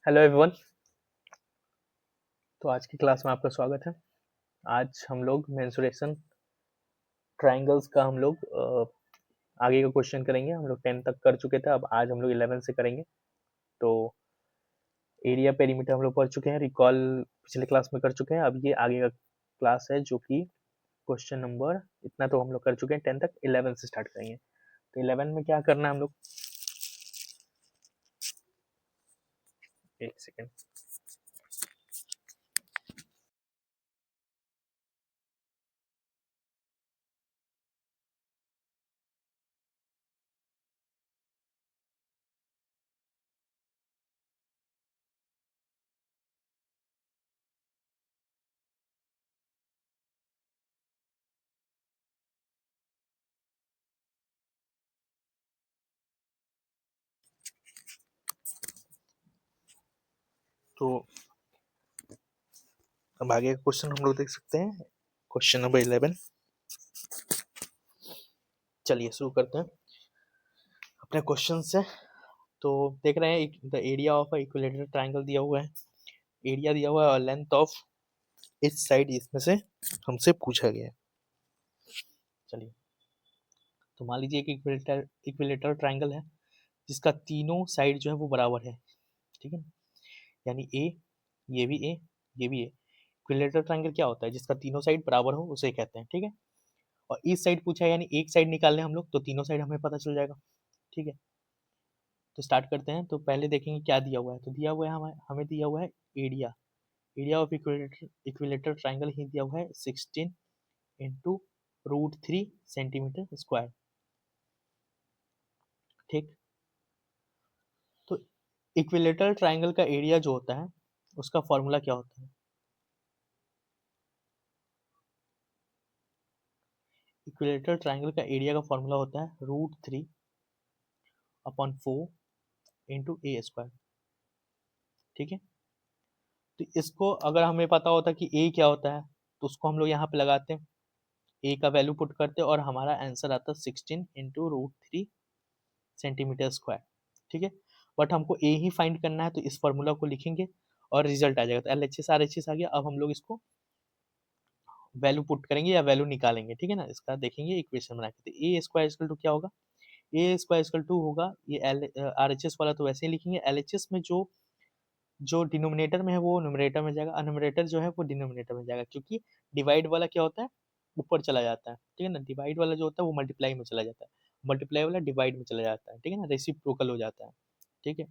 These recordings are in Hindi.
Hello everyone. तो आज की क्लास में आपका स्वागत है। आज हम लोग मेंसुरेशन ट्रायंगल्स का आगे का क्वेश्चन करेंगे। हम लोग 10 तक कर चुके थे, अब आज हम लोग 11 से करेंगे। तो एरिया पेरीमीटर हम लोग पढ़ चुके हैं, रिकॉल पिछले क्लास में कर चुके हैं। अब ये आगे का क्लास है जो कि क्वेश्चन नंबर इतना तो हम लोग कर चुके हैं 10 तक, 11 से स्टार्ट करेंगे। तो 11 में क्या करना है हम लोग, एक सेकेंड। तो अब आगे का क्वेश्चन हम लोग देख सकते हैं, क्वेश्चन नंबर 11। चलिए शुरू करते हैं अपने क्वेश्चन से। तो देख रहे हैं the area of equilateral triangle दिया हुआ है, एरिया दिया हुआ है और लेंथ ऑफ इच साइड इसमें से हमसे पूछा गया है। चलिए, तो मान लीजिए एक इक्विलेटरल ट्रायंगल है जिसका तीनों साइड जो है वो बराबर है, ठीक है ना। यानी ए, ये भी ए, ये भी ए। इक्विलेटरल ट्रायंगल क्या होता है, जिसका तीनों साइड बराबर हो उसे कहते हैं, ठीक है। और इस साइड पूछा है, यानी एक साइड निकालने हम लोग, तो तीनों साइड हमें पता चल जाएगा, ठीक है। तो स्टार्ट करते हैं। तो पहले देखेंगे क्या दिया हुआ है। तो दिया हुआ है हमें दिया हुआ है area, area of equilateral triangle ही दिया हुआ है 16 इंटू √3 सेंटीमीटर स्क्वायर, ठीक। तो इक्विलेटरल ट्रायंगल का एरिया जो होता है उसका फॉर्मूला क्या होता है। इक्विलेटरल ट्रायंगल का एरिया का फॉर्मूला होता है √3/4 इंटू ए स्क्वायर, ठीक है। तो इसको अगर हमें पता होता कि ए क्या होता है तो उसको हम लोग यहाँ पे लगाते हैं, ए का वैल्यू पुट करते हैं और हमारा आंसर आता है 16 इंटू √3 सेंटीमीटर स्क्वायर, ठीक है। बट हमको ए ही फाइंड करना है, तो इस फॉर्मूला को लिखेंगे और रिजल्ट आ जाएगा। तो LHS RHS आ गया। अब हम लोग इसको वैल्यू पुट करेंगे या वैल्यू निकालेंगे, ठीक है ना। इसका देखेंगे इक्वेशन बना के। तो ए स्क्वायर इक्वल टू क्या होगा, ए स्क्वायर इक्वल टू होगा, ये RHS वाला तो वैसे ही लिखेंगे। LHS में जो जो डिनोमिनेटर में है वो न्यूमरेटर में जाएगा, और न्यूमरेटर जो है वो डिनोमिनेटर में जाएगा, क्योंकि डिवाइड वाला क्या होता है, ऊपर चला जाता है, ठीक है ना। डिवाइड वाला जो होता है वो मल्टीप्लाई में चला जाता है, मल्टीप्लाई वाला डिवाइड में चला जाता है, ठीक है ना। रेसिप्रोकल हो जाता है, ठीक है।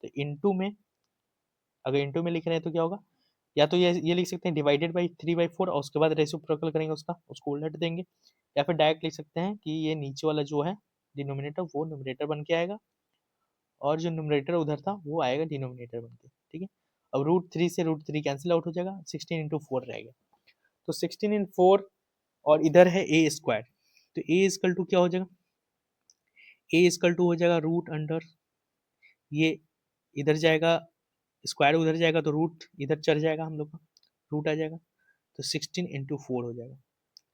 तो इनटू में, अगर इनटू में लिख रहे हैं तो क्या होगा, या तो ये लिख सकते हैं डिवाइडेड बाई 3/4 और उसके बाद रेसिप्रोकल करेंगे उसको उलट देंगे, या फिर डायरेक्ट लिख सकते हैं कि ये नीचे वाला जो है डिनोमिनेटर वो न्यूमरेटर बन के आएगा, और जो न्यूमरेटर उधर था वो आएगा डिनोमिनेटर बन के, ठीक है। अब √3 से √3 कैंसिल आउट हो जाएगा, 16 इंटू 4 रहेगा। तो 16 इन 4, और इधर है ए स्क्वायर, तो ए इजकल टू क्या हो जाएगा, ए इजकल टू हो जाएगा रूट अंडर, ये इधर जाएगा, स्क्वायर उधर जाएगा तो रूट इधर चढ़ जाएगा, हम लोग का रूट आ जाएगा। तो 16 इंटू 4 हो जाएगा,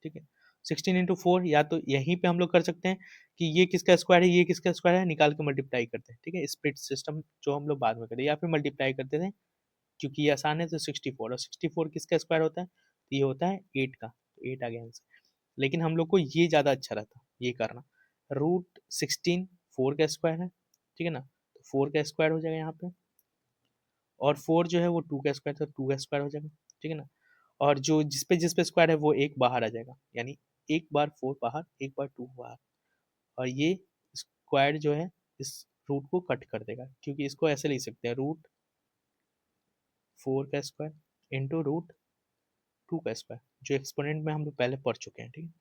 ठीक है। 16 इंटू 4, या तो यहीं पे हम लोग कर सकते हैं कि ये किसका स्क्वायर है ये किसका स्क्वायर है, निकाल के मल्टीप्लाई करते हैं, ठीक है। स्प्लिट सिस्टम जो हम लोग बाद में करें, या फिर मल्टीप्लाई करते थे क्योंकि ये आसान है। तो 64, और 64 किसका स्क्वायर होता है, तो ये होता है 8 का, तो 8 आ गया आंसर। लेकिन हम लोग को ये ज़्यादा अच्छा रहता ये करना, √16 4 का स्क्वायर है, ठीक है ना। तो 4 का स्क्वायर हो जाएगा यहाँ पे, और 4 जो है वो 2 का स्क्वायर, तो 2 का स्क्वायर हो जाएगा, ठीक है ना। और जो जिस पे स्क्वायर है वो एक बाहर आ जाएगा, यानी एक बार 4 बाहर, एक बार 2 बाहर, और ये स्क्वायर जो है इस रूट को कट कर देगा, क्योंकि इसको ऐसे लिख सकते हैं √4 का स्क्वायर इंटू √2 का स्क्वायर, जो एक्सपोनेंट में हम लोग पहले पढ़ चुके हैं, ठीक है।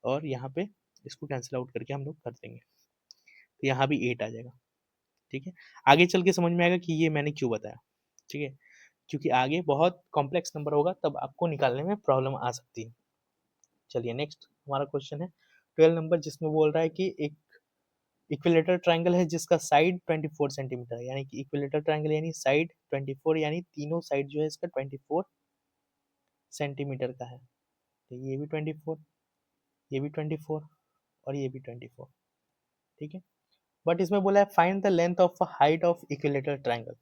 और यहाँ पे इसको कैंसिल आउट करके हम लोग कर देंगे, तो यहाँ भी 8 आ जाएगा, ठीक है। आगे चल के समझ में आएगा कि ये मैंने क्यों बताया, ठीक है, क्योंकि आगे बहुत कॉम्प्लेक्स नंबर होगा तब आपको निकालने में प्रॉब्लम आ सकती है। चलिए नेक्स्ट हमारा क्वेश्चन है 12 नंबर, जिसमें बोल रहा है कि एक इक्विलेटरल ट्रायंगल है जिसका साइड 24 सेंटीमीटर है, यानी कि इक्विलेटरल ट्रायंगल यानी साइड 24, यानी तीनों साइड जो है इसका 24 सेंटीमीटर का है। तो ये भी 24, ये भी 24, और ये भी 24, ठीक है। बट इसमें बोला है find the length of height of equilateral triangle.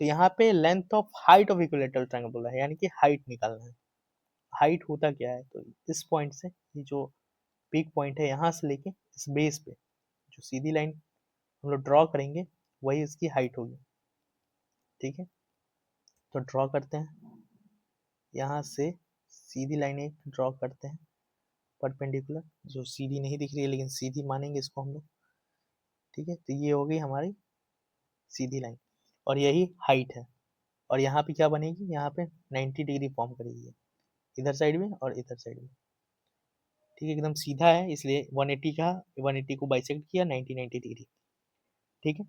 तो तो यहाँ पे length of height of equilateral triangle बोला है, यानी कि हाइट निकालना है। हाइट होता क्या है, तो इस पॉइंट से, ये जो पीक पॉइंट है यहाँ से लेके इस बेस पे जो सीधी लाइन हम लोग ड्रॉ करेंगे वही इसकी हाइट होगी। ठीक है, तो ड्रॉ करते हैं, यहाँ से सीधी लाइन एक ड्रॉ करते हैं परपेंडिकुलर, जो सीधी नहीं दिख रही है लेकिन सीधी मानेंगे इसको हम लोग। ठीक है, तो ये हो गई हमारी सीधी लाइन और यही हाइट है। और यहाँ पे क्या बनेगी, यहाँ पे 90 डिग्री फॉर्म करेगी, इधर साइड में और इधर साइड में। ठीक है, एकदम सीधा है इसलिए 180 का 180 को बाइसेक्ट किया 90 डिग्री। ठीक है,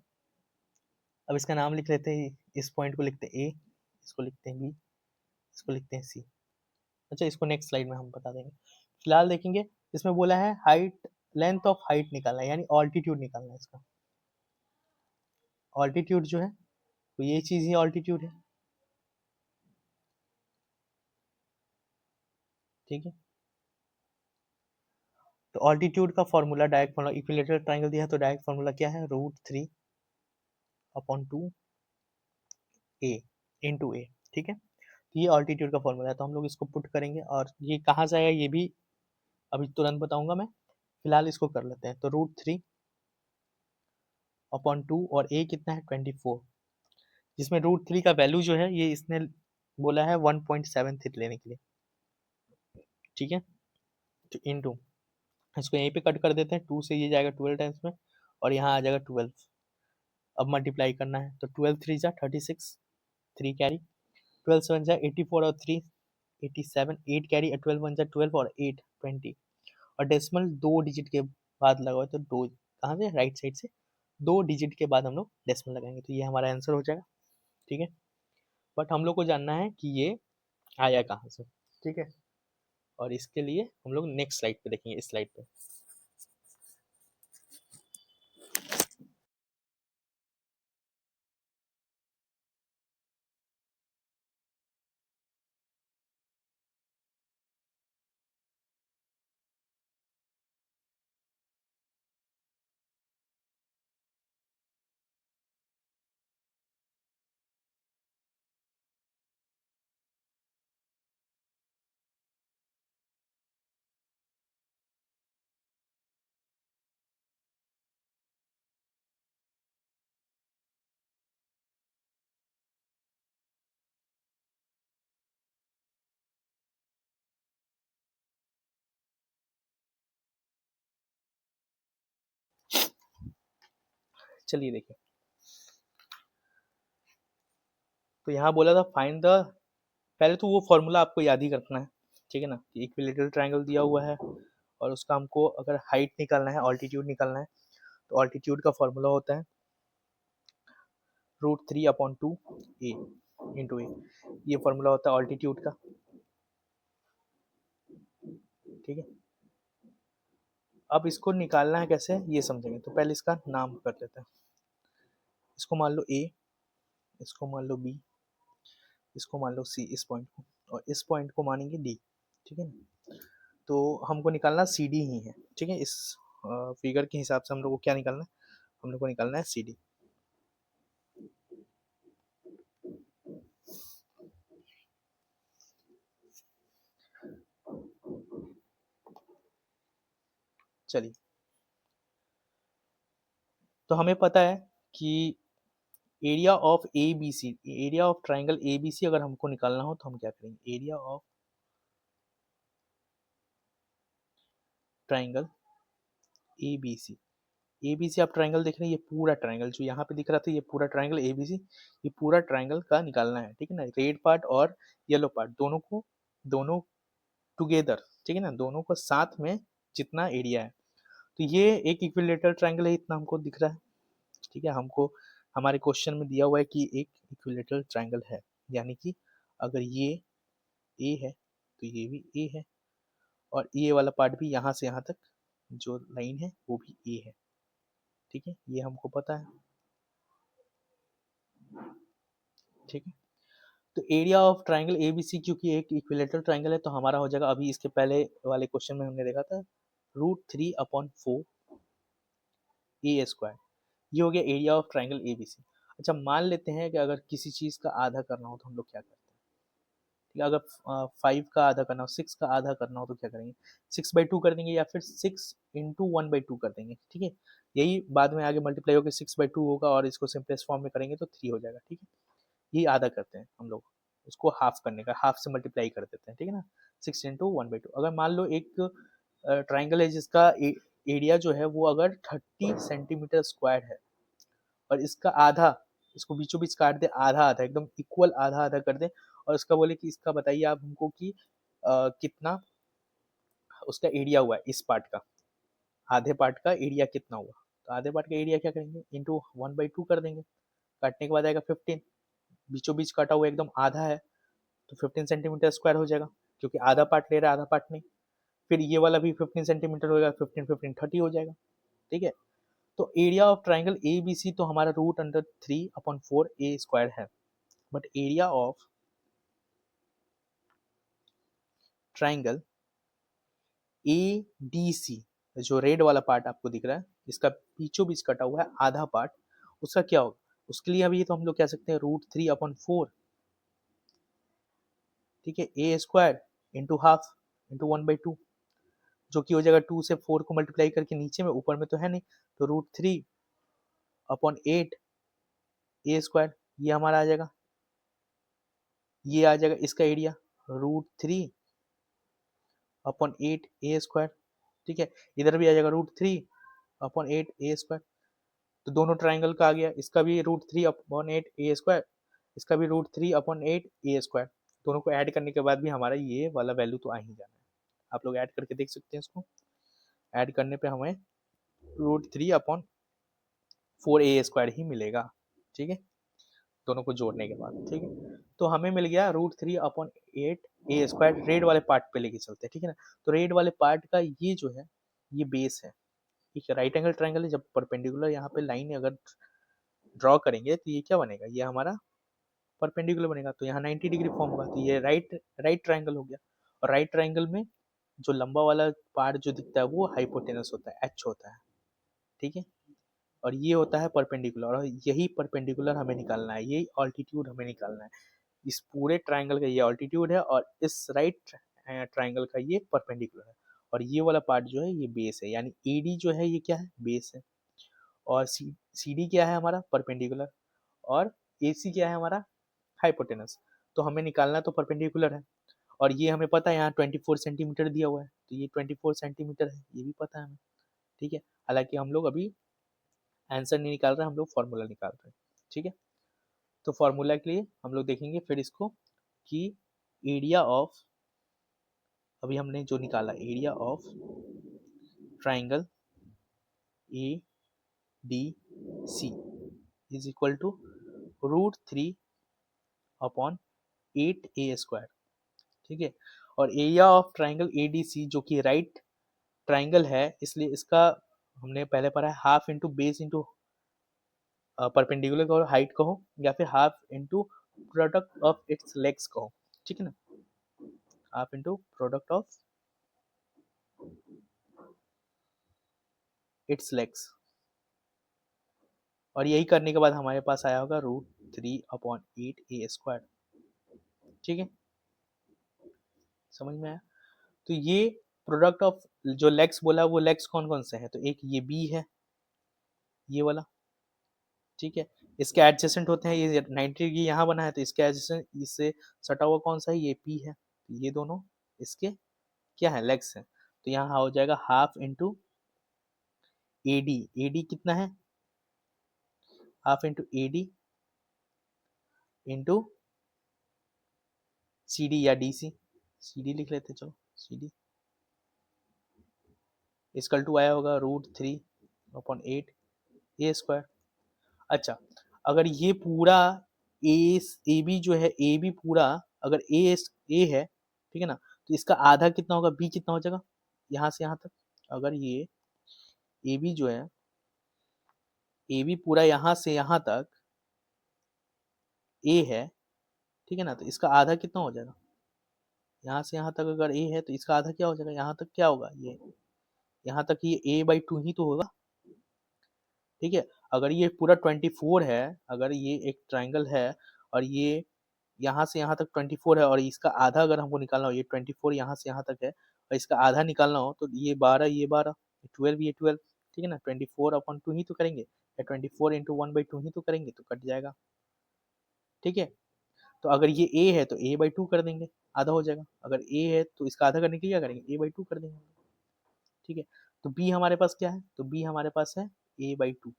अब इसका नाम लिख लेते हैं, इस पॉइंट को लिखते हैं ए, इसको लिखते हैं बी, इसको लिखते हैं सी। अच्छा, इसको नेक्स्ट स्लाइड में हम बता देंगे। फिलहाल देखेंगे, इसमें बोला है हाइट, लेंथ ऑफ हाइट निकालना है, यानी ऑल्टीट्यूड निकालना है इसका। ऑल्टीट्यूड जो है तो ये चीज ही ऑल्टीट्यूड है। ठीक है, तो ऑल्टीट्यूड का formula, direct formula, equilateral triangle दिया है तो डायरेक्ट फॉर्मूला क्या है, √3/2 ए इंटू ए। ठीक है, तो ये ऑल्टीट्यूड का फॉर्मूला है, तो हम लोग इसको पुट करेंगे और ये कहाँ से आएगा ये भी अभी तुरंत बताऊंगा मैं। फिलहाल इसको कर लेते हैं, तो √3/2 और ए कितना है 24, जिसमें √3 का वैल्यू जो है ये इसने बोला है 1.73 लेने के लिए। ठीक है, तो इंटू, इसको यहीं पे कट कर देते हैं, 2 से ये जाएगा 12 टाइम्स में और यहाँ आ जाएगा 12। अब मल्टीप्लाई करना है, तो 12 3 जा 36, 3 कैरी, 12 7 जा 84 और 3 87, 8 कैरी, 12 1 जा 12 और 8 20। और डेसिमल 2 डिजिट के बाद लगाओ तो दो कहाँ से, राइट साइड से 2 डिजिट के बाद हम लोग डेसिमल लगाएंगे, तो ये हमारा आंसर हो जाएगा। ठीक है, बट हम लोग को जानना है कि ये आया कहाँ से। ठीक है, और इसके लिए हम लोग नेक्स्ट स्लाइड पे देखेंगे, इस स्लाइड पे। चलिए देखिए, तो यहाँ बोला था फाइंड द, पहले तो वो फॉर्मूला आपको याद ही रखना है। ठीक है ना, कि इक्विलेटरल ट्रायंगल दिया हुआ है और उसका हमको अगर हाइट निकालना है, ऑल्टीट्यूड निकालना है, तो ऑल्टीट्यूड का फॉर्मूला होता है √3/2 ए इंटू ए, ये फॉर्मूला होता है ऑल्टीट्यूड का। ठीक है, अब इसको निकालना है कैसे ये समझेंगे, तो पहले इसका नाम कर लेते हैं। इसको मान लो ए, इसको मान लो बी, इसको मान लो सी, इस पॉइंट को, और इस पॉइंट को मानेंगे डी। ठीक है ना, तो हमको निकालना सी डी ही है। ठीक है, इस फिगर के हिसाब से हम लोग को क्या निकालना है, हम लोग को निकालना है सी डी। चलिए, तो हमें पता है कि area of A B C, area of triangle A B C अगर हमको निकालना हो तो हम क्या करेंगे, area of triangle A B C, A B C आप ट्राइंगल देख रहे हैं, ये पूरा ट्राइंगल जो यहाँ पे दिख रहा था ये पूरा ट्राइंगल ए बी सी, ये पूरा ट्राइंगल का निकालना है। ठीक है ना, रेड पार्ट और येलो पार्ट दोनों को, दोनों टुगेदर, ठीक है ना, दोनों को साथ में जितना एरिया है, तो ये एक इक्विलेटरल ट्राइंगल है, इतना हमको दिख रहा है। ठीक है, हमको हमारे क्वेश्चन में दिया हुआ है कि एक इक्विलेटरल ट्राइंगल है, यानी कि अगर ये ए है तो ये भी ए है, और ये वाला पार्ट भी यहाँ से यहाँ तक जो लाइन है वो भी ए है। ठीक है, ये हमको पता है। ठीक है, तो एरिया ऑफ ट्राइंगल एबीसी क्योंकि एक इक्विलेटरल ट्राइंगल है तो हमारा हो जाएगा, अभी इसके पहले वाले क्वेश्चन में हमने देखा था √3/4 ए स्क्वायर, ये हो गया एरिया ऑफ ट्राइंगल एबीसी। अच्छा, मान लेते हैं कि अगर किसी चीज़ का आधा करना हो तो हम लोग क्या करते हैं? ठीक है, अगर 5 का आधा करना हो, 6 का आधा करना हो तो क्या करेंगे? 6/2 कर देंगे या फिर 6 इंटू 1/2 कर देंगे। ठीक है, यही बाद में आगे मल्टीप्लाई होकर 6/2 होगा और इसको सिंपलेस्ट फॉर्म में करेंगे तो 3 हो जाएगा। ठीक है, ये आधा करते हैं हम लोग, उसको हाफ करने का, हाफ से मल्टीप्लाई कर देते हैं। ठीक है ना, 6 इंटू 1/2। अगर मान लो एक ट्राइंगल है जिसका एरिया जो है वो अगर 30 सेंटीमीटर स्क्वायर है और इसका आधा, इसको बीचों बीच काट दे, आधा आधा एकदम इक्वल आधा आधा कर दे और इसका बोले कि इसका बताइए आप हमको कि कितना उसका एरिया हुआ है इस पार्ट का, आधे पार्ट का एरिया कितना हुआ। तो आधे पार्ट का एरिया क्या करेंगे, इंटू 1/2 कर देंगे। काटने के बाद आएगा 15, बीचों बीच काटा हुआ एकदम आधा है तो 15 सेंटीमीटर स्क्वायर हो जाएगा, क्योंकि आधा पार्ट ले रहा है आधा पार्ट नहीं। फिर ये वाला भी 15 सेंटीमीटर होगा, 15 15 30 हो जाएगा। ठीक है, तो area of triangle A B C तो हमारा रूट अंडर 3/4 ए स्क्वायर है, but area of triangle A D C, जो रेड वाला पार्ट आपको दिख रहा है, इसका बीचों बीच कटा हुआ है आधा पार्ट, उसका क्या होगा? उसके लिए अभी तो हम लोग कह सकते हैं रूट 3/4, ठीक है, ए स्क्वायर इंटू हाफ इंटू 1/2, जो कि हो जाएगा 2 से 4 को मल्टीप्लाई करके नीचे में, ऊपर में तो है नहीं, तो रूट 3/8 ए स्क्वायर, ये हमारा आ जाएगा, ये आ जाएगा इसका एरिया रूट 3/8 ए स्क्वायर। ठीक है, इधर भी आ जाएगा रूट 3/8 ए स्क्वायर। तो दोनों ट्राइंगल का आ गया, इसका भी रूट 3/8 ए स्क्वायर, इसका भी रूट 3/8 ए स्क्वायर। दोनों को ऐड करने के बाद भी हमारा ये वाला वैल्यू तो आ ही जाना है। आप लोग ऐड करके देख सकते हैं इसको, ऐड करने पे हमें रूट 3/4 ए स्क्वायर ही मिलेगा। ठीक है, दोनों को जोड़ने के बाद। ठीक है, तो हमें मिल गया रूट 3/8 ए स्क्वायर। रेड वाले पार्ट पे लेके चलते हैं। ठीक है ना, तो रेड वाले पार्ट का ये जो है ये बेस है। ठीक है, राइट एंगल ट्राइंगल है, जब परपेंडिकुलर यहाँ पे लाइन अगर ड्रॉ करेंगे तो ये क्या बनेगा, ये हमारा परपेंडिकुलर बनेगा, तो यहाँ 90 डिग्री फॉर्म होगा, तो ये राइट राइट ट्राइंगल हो गया। और राइट ट्राइंगल में जो लंबा वाला पार्ट जो दिखता है वो हाइपोटेनस होता है, एच होता है। ठीक है, और ये होता है परपेंडिकुलर, और यही परपेंडिकुलर हमें निकालना है, यही ऑल्टीट्यूड हमें निकालना है। इस पूरे ट्राइंगल का ये ऑल्टीट्यूड है और इस राइट ट्राइंगल का ये परपेंडिकुलर है, और ये वाला पार्ट जो है ये बेस है, यानी एडी जो है ये क्या है, बेस है। और सी डी क्या है हमारा, परपेंडिकुलर। और ए सी क्या है हमारा, हाइपोटेनस। तो हमें निकालना तो परपेंडिकुलर है, और ये हमें पता है यहाँ 24 सेंटीमीटर दिया हुआ है, तो ये 24 सेंटीमीटर है, ये भी पता है हमें। ठीक है, हालांकि हम लोग अभी आंसर नहीं निकाल रहे, हम लोग फॉर्मूला निकाल रहे हैं। ठीक है, तो फॉर्मूला के लिए हम लोग देखेंगे फिर इसको कि एरिया ऑफ, अभी हमने जो निकाला area of triangle A D C is equal to root 3/8 A square. ठीक है, और area of triangle A D C जो कि राइट ट्राइंगल है, इसलिए इसका हमने पहले पढ़ा है half into base into perpendicular कहो, हाइट कहो, या फिर half into product of its legs कहो। ठीक है ना, half into product of its legs. और यही करने के बाद हमारे पास आया होगा रूट 3/8 ए स्क्वायर। ठीक है, समझ में आया? तो ये प्रोडक्ट ऑफ जो लेग्स बोला वो लेग्स कौन कौन से हैं, तो एक ये बी है, ये वाला। ठीक है, इसके एडजेसेंट होते हैं, ये 90 डिग्री यहाँ बना है तो इसके एडजेसेंट इससे सटा हुआ कौन सा है, ये पी है। तो ये दोनों इसके क्या है, लेग्स हैं। तो यहाँ हो जाएगा हाफ इंटू एडी, एडी कितना है, half into AD into C D या डी सी, सी डी लिख लेते, चलो सी डी इसकल टू आया होगा रूट 3/8 ए स्क्वायर। अच्छा, अगर ये पूरा ए ए बी जो है, ए बी पूरा अगर ए है, ठीक है ना, तो इसका आधा कितना होगा, बी कितना हो जाएगा, यहाँ से यहाँ तक। अगर ये ए बी जो है, ए बी पूरा यहाँ से यहाँ तक ए है, ठीक है ना, तो इसका आधा कितना हो जाएगा, यहाँ से यहाँ तक अगर ए है तो इसका आधा क्या हो जाएगा, यहाँ तक क्या होगा, ये यहाँ तक ये a/2 ही तो होगा। ठीक है, अगर ये पूरा 24 है, अगर ये एक ट्राइंगल है और ये यहाँ से यहाँ तक 24 है और इसका आधा अगर हमको निकालना हो, ये 24 यहाँ से यहाँ तक है और इसका आधा निकालना हो, तो ये 12, ये 12, 12, ये 12, ठीक है ना, 24/2 ही तो करेंगे, या 24 इंटू 1/2 ही तो करेंगे, तो कट जाएगा। ठीक है, तो अगर ये a है तो a/2 कर देंगे, आधा हो जाएगा। अगर a है तो इसका आधा करने के लिए क्या करेंगे, a/2 कर देंगे। ठीक है, तो b हमारे पास क्या है, तो b हमारे पास है a/2।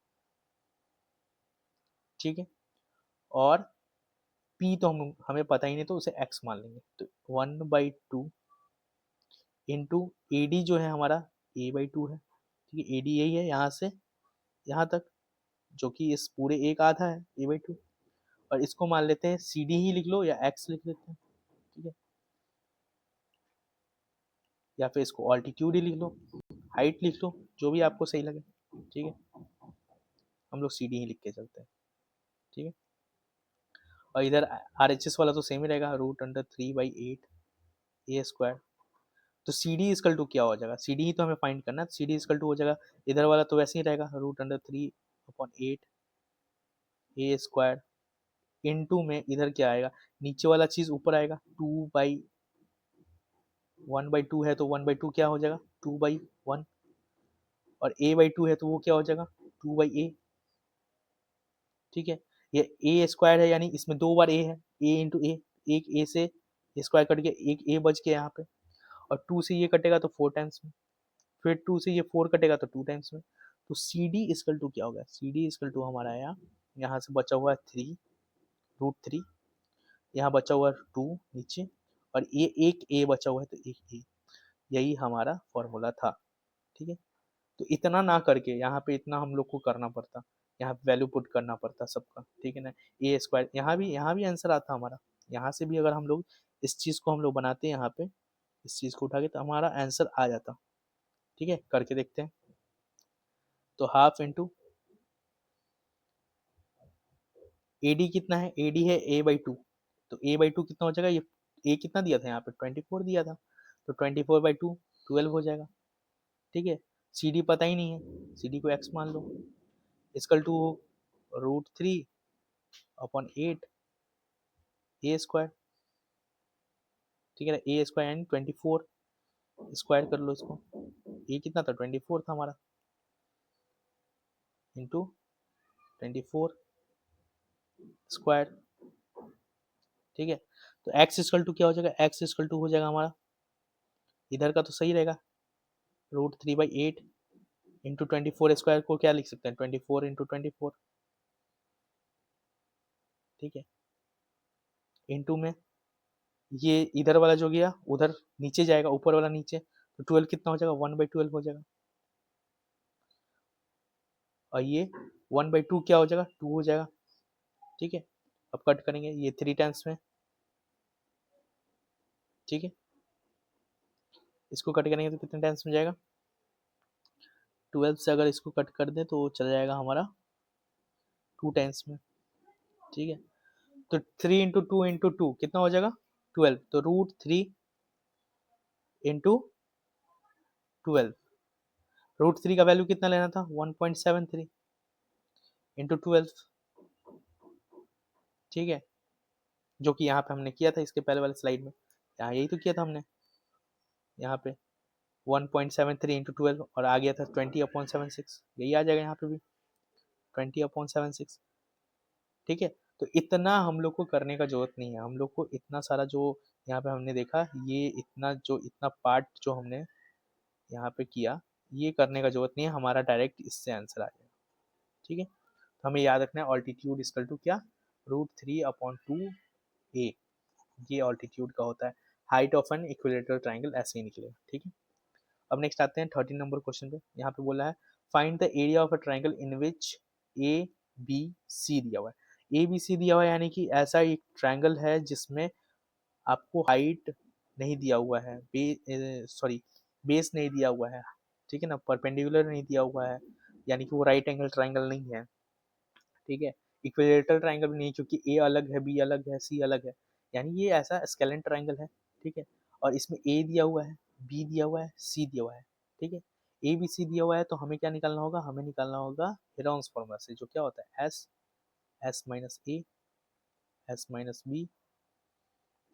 ठीक है, और p तो हमें पता ही नहीं, तो उसे x मान लेंगे। तो 1/2 इंटू AD जो है हमारा a/2 है। ठीक है, AD यही है यहाँ से यहाँ तक, जो कि इस पूरे एक आधा है a/2। और इसको मान लेते हैं CD ही लिख लो या x लिख लेते हैं। ठीक है, या फिर इसको ऑल्टीट्यूड ही लिख लो, हाइट लिख लो, जो भी आपको सही लगे। ठीक है, हम लोग CD ही लिख के चलते हैं। ठीक है, और इधर RHS वाला तो सेम ही रहेगा, √3/8 a²। तो CD इक्वल टू क्या हो जाएगा, CD ही तो हमें फाइंड करना है, तो CD इक्वल टू हो जाएगा, इधर वाला तो वैसे ही रहेगा, √3/8 a²। इनटू में इधर क्या आएगा, नीचे वाला चीज ऊपर आएगा, 1/2 है तो 1/2 क्या हो जाएगा, 2/1। और a/2 है तो वो क्या हो जाएगा, 2/a। ठीक है, ये a² है, यानी इसमें 2 बार a है, a इंटू ए, एक a से स्क्वायर कट गया, एक a बच गया यहाँ पे। और 2 से ये कटेगा तो 4 टाइम्स में, फिर 2 से ये 4 कटेगा तो 2 टाइम्स में। तो CD इक्वल टू क्या होगा, CD इक्वल टू हमारा आया, यहाँ से बचा हुआ है 3√3, यहाँ बचा हुआ है 2 नीचे, और ये एक a बचा हुआ है तो एक a, यही हमारा फॉर्मूला था। ठीक है, तो इतना ना करके यहाँ पे इतना हम लोग को करना पड़ता, यहाँ पे वैल्यू पुट करना पड़ता सबका। ठीक है ना, a², यहाँ भी आंसर आता हमारा, यहाँ से भी अगर हम लोग इस चीज को हम लोग बनाते हैं, यहाँ पे इस चीज को उठा के, तो हमारा आंसर आ जाता। ठीक है, करके देखते हैं। तो हाफ इंटू AD कितना है, AD है a/2, तो a/2 कितना हो जाएगा, ये a कितना दिया था यहाँ पे, 24 दिया था, तो 24/2 12 हो जाएगा। ठीक है, CD पता ही नहीं है, CD को x मान लो, इक्वल टू √3/8 a²। ठीक है ना, a² यानी 24, स्क्वायर कर लो इसको, a कितना था, 24 था हमारा, इंटू 24 स्क्वायर। ठीक है, तो x इक्वल टू क्या हो जाएगा, x इक्वल टू हो जाएगा हमारा, इधर का तो सही रहेगा, √3/8 इंटू 24 स्क्वायर को क्या लिख सकते हैं, 24 इंटू 24। ठीक है, इंटू में ये इधर वाला जो गया उधर नीचे जाएगा, ऊपर वाला नीचे, तो 12 कितना हो जाएगा, 1/12 हो जाएगा। और ये 1/2 क्या हो जाएगा, 2 हो जाएगा। ठीक है, अब कट करेंगे ये 3 टाइम्स में। ठीक है, इसको कट करेंगे तो कितने टाइम्स में जाएगा, 12 से अगर इसको कट कर दें तो चला जाएगा हमारा 2 टाइम्स में। ठीक है, तो 3 इंटू 2 इंटू 2 कितना हो जाएगा, 12, तो √3 इंटू 12, √3 का वैल्यू कितना लेना था, 1.73 इंटू 12। ठीक है, जो कि यहाँ पे हमने किया था इसके पहले वाले स्लाइड में, यहाँ यही तो किया था हमने, यहाँ पे 1.73 इंटू 12, और आ गया था 20/76, यही आ जाएगा यहाँ पे भी 20/76। ठीक है, तो इतना हम लोग को करने का जरूरत नहीं है, हम लोग को इतना सारा जो यहाँ पे हमने देखा, ये इतना पार्ट जो हमने यहाँ पे किया, ये करने का जरूरत नहीं है, हमारा डायरेक्ट इससे आंसर आ जाएगा। ठीक है, तो हमें याद रखना है ऑल्टीट्यूड इक्वल टू क्या, √3/2a, ये ऑल्टीट्यूड का होता है। Height of an equilateral triangle ऐसे ही निकलेगा। ठीक है, अब नेक्स्ट आते हैं 13 नंबर क्वेश्चन पे। यहाँ पे बोला है find the area of a triangle in which A B C दिया हुआ है। ए बी सी दिया हुआ है, यानी कि ऐसा एक ट्राइंगल है जिसमें आपको हाइट नहीं दिया हुआ है, सॉरी बेस नहीं दिया हुआ है, ठीक है ना, परपेंडिकुलर नहीं दिया हुआ है, यानी कि वो राइट एंगल ट्राइंगल नहीं है। ठीक है, इक्विलेटरल ट्राइंगल भी नहीं, क्योंकि ए अलग है, बी अलग है, सी अलग है, यानी ये ऐसा स्केलेन ट्राइंगल है। ठीक है, और इसमें ए दिया हुआ है, बी दिया हुआ है, सी दिया हुआ है। ठीक है, ए बी सी दिया हुआ है तो हमें क्या निकालना होगा, हमें निकालना होगा हेरोन्स फॉर्मूला से, जो क्या होता है s, s minus a, s minus b,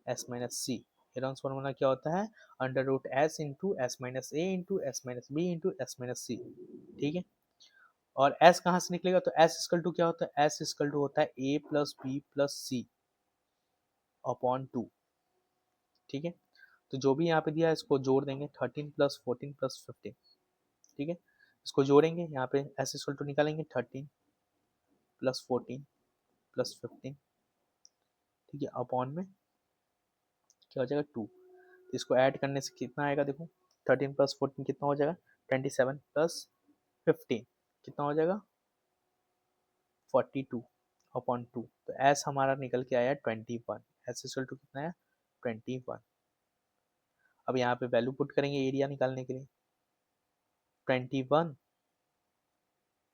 s minus c. Heron's formula क्या होता है, under root s into s minus a into s minus b into s minus c. ठीक है, और एस कहाँ से निकलेगा, तो एस इक्वल टू क्या होता है, एस इक्वल टू होता है ए प्लस बी प्लस सी अपॉन 2। ठीक है, तो जो भी यहाँ पे दिया है इसको जोड़ देंगे, 13 प्लस 14 प्लस 15। ठीक है, इसको जोड़ेंगे, यहाँ पे एस इक्वल टू निकालेंगे 13 प्लस 14 प्लस 15। ठीक है, अपॉन में क्या हो जाएगा 2। तो इसको ऐड करने से कितना आएगा, देखो 13 प्लस 14 कितना हो जाएगा, 27 प्लस 15 कितना हो जाएगा 42 अपॉन 2। तो एस हमारा निकल के आया 21, एस इक्वल टू कितना है 21। अब यहाँ पे वैल्यू पुट करेंगे एरिया निकालने के लिए, 21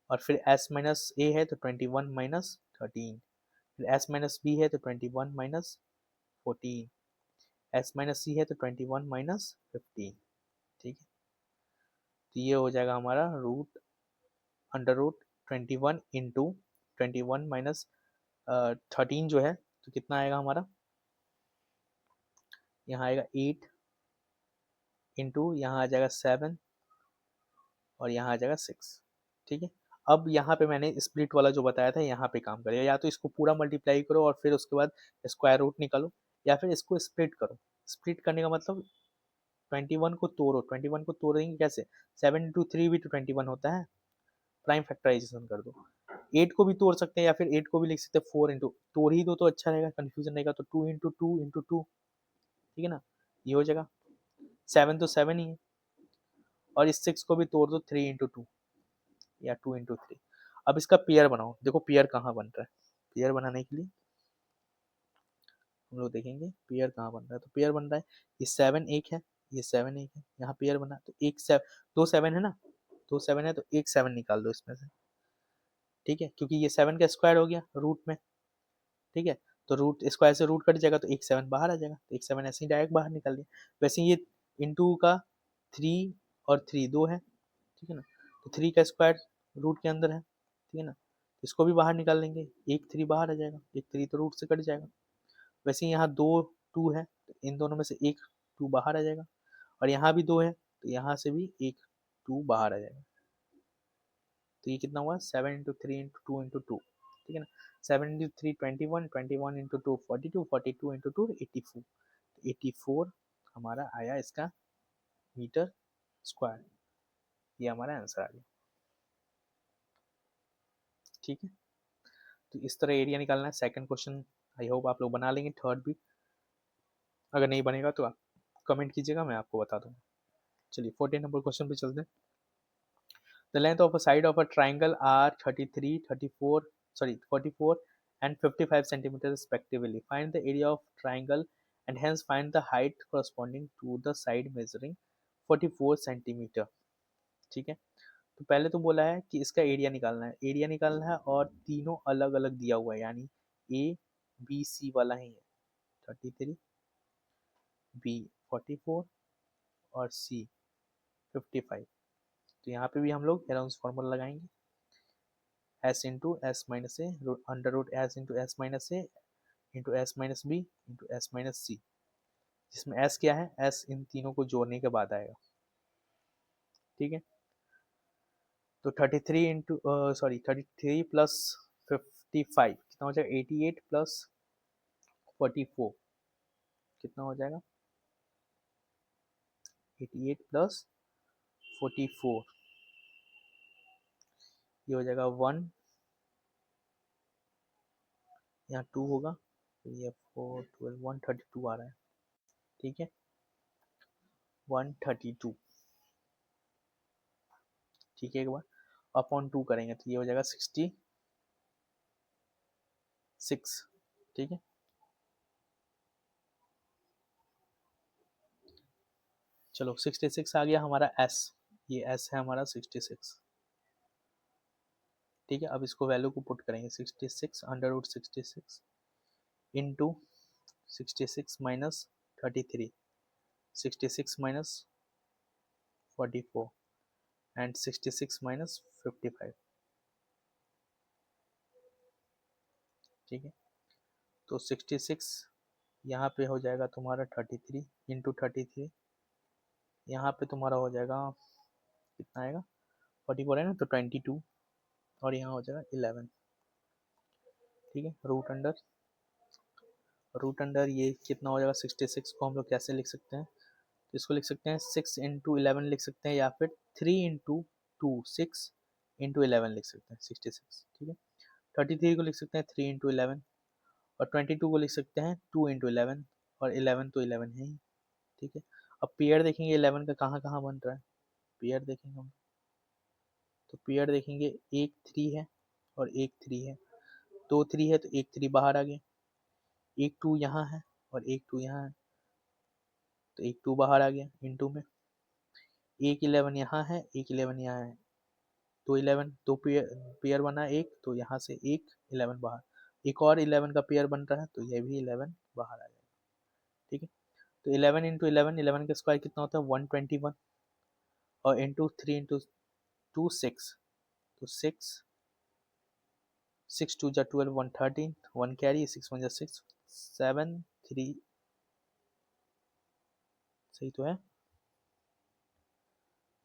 और फिर एस माइनस ए है तो 21 माइनस 13, फिर एस माइनस बी है तो 21 माइनस 14, एस माइनस सी है तो 21 माइनस 15। ठीक है, तो ये हो जाएगा हमारा root under root 21 into 21 minus 13 जो है, तो कितना आएगा हमारा, यहाँ आएगा 8 इंटू यहाँ आ जाएगा 7 और यहाँ आ जाएगा 6। ठीक है, अब यहाँ पे मैंने स्प्लिट वाला जो बताया था यहाँ पे काम करेगा, या तो इसको पूरा मल्टीप्लाई करो और फिर उसके बाद स्क्वायर रूट निकालो, या फिर इसको स्प्लिट करो। स्प्लिट करने का मतलब 21 को तोड़ो, 21 को तोड़ेंगे कैसे, 7 इंटू 3 भी तो 21 होता है, प्राइम फैक्टराइजेशन कर दो। 8 को भी तोड़ सकते हैं या फिर 8 को भी लिख सकते हैं 4 इंटू, तोड़ ही दो तो अच्छा रहेगा, कंफ्यूजन रहेगा, तो 2 इंटू 2 इंटू 2। ठीक है ना, ये हो जाएगा, 7 तो 7 ही है, और इस 6 को भी तोड़ दो 3 इंटू 2 या 2 इंटू 3। अब इसका पेयर बनाओ, देखो पेयर कहाँ बन रहा है, पेयर बनाने के लिए हम लोग देखेंगे पेयर कहाँ बन रहा है। तो पेयर बन रहा है, ये 7 एक है, ये 7 एक है, यहाँ पेयर बना तो एक 7, 2 7 है ना, 2 7 है तो एक 7 निकाल दो इसमें से। ठीक है, क्योंकि ये 7 का स्क्वायर हो गया रूट में। ठीक है, तो रूट इसको ऐसे रूट कट जाएगा तो एक 7 बाहर आ जाएगा, तो एक 7 ऐसे ही डायरेक्ट बाहर निकाल दिया। वैसे ये इंटू का 3 और 3 2 है। ठीक है ना, तो 3 का स्क्वायर रूट के अंदर है। ठीक है ना, इसको भी बाहर निकाल लेंगे, एक 3 बाहर आ जाएगा, एक 3 तो रूट से कट जाएगा। वैसे यहाँ 2 2 है तो इन दोनों में से एक 2 बाहर आ जाएगा, और यहाँ भी 2 है तो यहाँ से भी एक 2 बाहर आ जाएगा। तो ये कितना हुआ, 7 इंटू 3 इंटू 2 इंटू 2। ठीक है ना, 7 इंटू 3 21, 21 इंटू 2 42, 42 इंटू 2 84। 84 हमारा आया इसका मीटर स्क्वायर, ये हमारा आंसर आ गया। ठीक है, तो इस तरह एरिया निकालना है। सेकंड क्वेश्चन आई होप आप लोग बना लेंगे, थर्ड भी अगर नहीं बनेगा तो आप कमेंट कीजिएगा, मैं आपको बता दूंगा। चलिए 14 नंबर क्वेश्चन पे चलते हैं। The length of a side of a triangle are 33, 34, sorry 44 and 55 centimeters respectively. Find the area of triangle and hence find the height corresponding to the side measuring 44 centimeter. ठीक है, तो पहले तो बोला है कि इसका एरिया निकालना है, एरिया निकालना है और तीनों अलग अलग दिया हुआ है, यानी ए बी सी वाला ही है, 33, बी 44 और सी 55। तो यहाँ पे भी हम लोग हेरोन्स फॉर्मूला लगाएंगे, s into s minus a under root s into s minus a into s minus b into s minus c, जिसमें एस क्या है, एस इन तीनों को जोड़ने के बाद आएगा। ठीक है, तो 33 इंटू सॉरी 33 प्लस 55 कितना हो जाएगा, 88 प्लस 44 कितना हो जाएगा, 88 प्लस 44 ये हो जाएगा 1, यहाँ 2 होगा, तो ये 4 12 132 आ रहा है। ठीक है, 132। ठीक है, एक बार अपॉन 2 करेंगे तो ये हो जाएगा 66। ठीक है, चलो 66 आ गया हमारा एस, ये एस है हमारा 66। ठीक है, अब इसको वैल्यू को पुट करेंगे, 66 under root 66 into 66 minus 33, 66 minus 44 and 66 minus 55, ठीक है। तो 66 यहाँ पे हो जाएगा तुम्हारा 33 इंटू 33, यहाँ पे तुम्हारा हो जाएगा कितना आएगा, 44 है ना, तो 22, और यहाँ हो जाएगा 11, ठीक है। रूट अंडर ये कितना हो जाएगा, 66 को हम लोग कैसे लिख सकते हैं, तो इसको लिख सकते हैं 6 इंटू 11 लिख सकते हैं, या फिर 3 इंटू 2, 6 इंटू 11 लिख सकते हैं 66, ठीक है। 33 को लिख सकते हैं 3 इंटू 11, और 22 को लिख सकते हैं 2 इंटू 11, और 11 तो 11 है ही, ठीक है। अब पेयर देखेंगे 11 का कहाँ कहाँ बन रहा है, पेयर देखेंगे हम, तो पेयर देखेंगे एक 3 है और एक 3 है, दो 3 है तो एक 3 बाहर आ गया, एक 2 यहाँ है और एक 2 यहाँ है, तो एक 2 बाहर आ गया इनटू में, एक 11 यहाँ है, एक 11 यहाँ है, तो 11 दो पेयर बना एक, तो यहाँ से एक 11 बाहर, एक और 11 का पेयर बन रहा है, तो ये भी 11 बाहर आ जाएगा, ठीक है। तो 11 इंटू 11, 11 का स्क्वायर कितना होता है 121, और इंटू 3 इंटू 2 6, तो 6, 6 2 जा 12, 113, 1 कैरी, 6 1 जा 6, 7 3, सही तो है,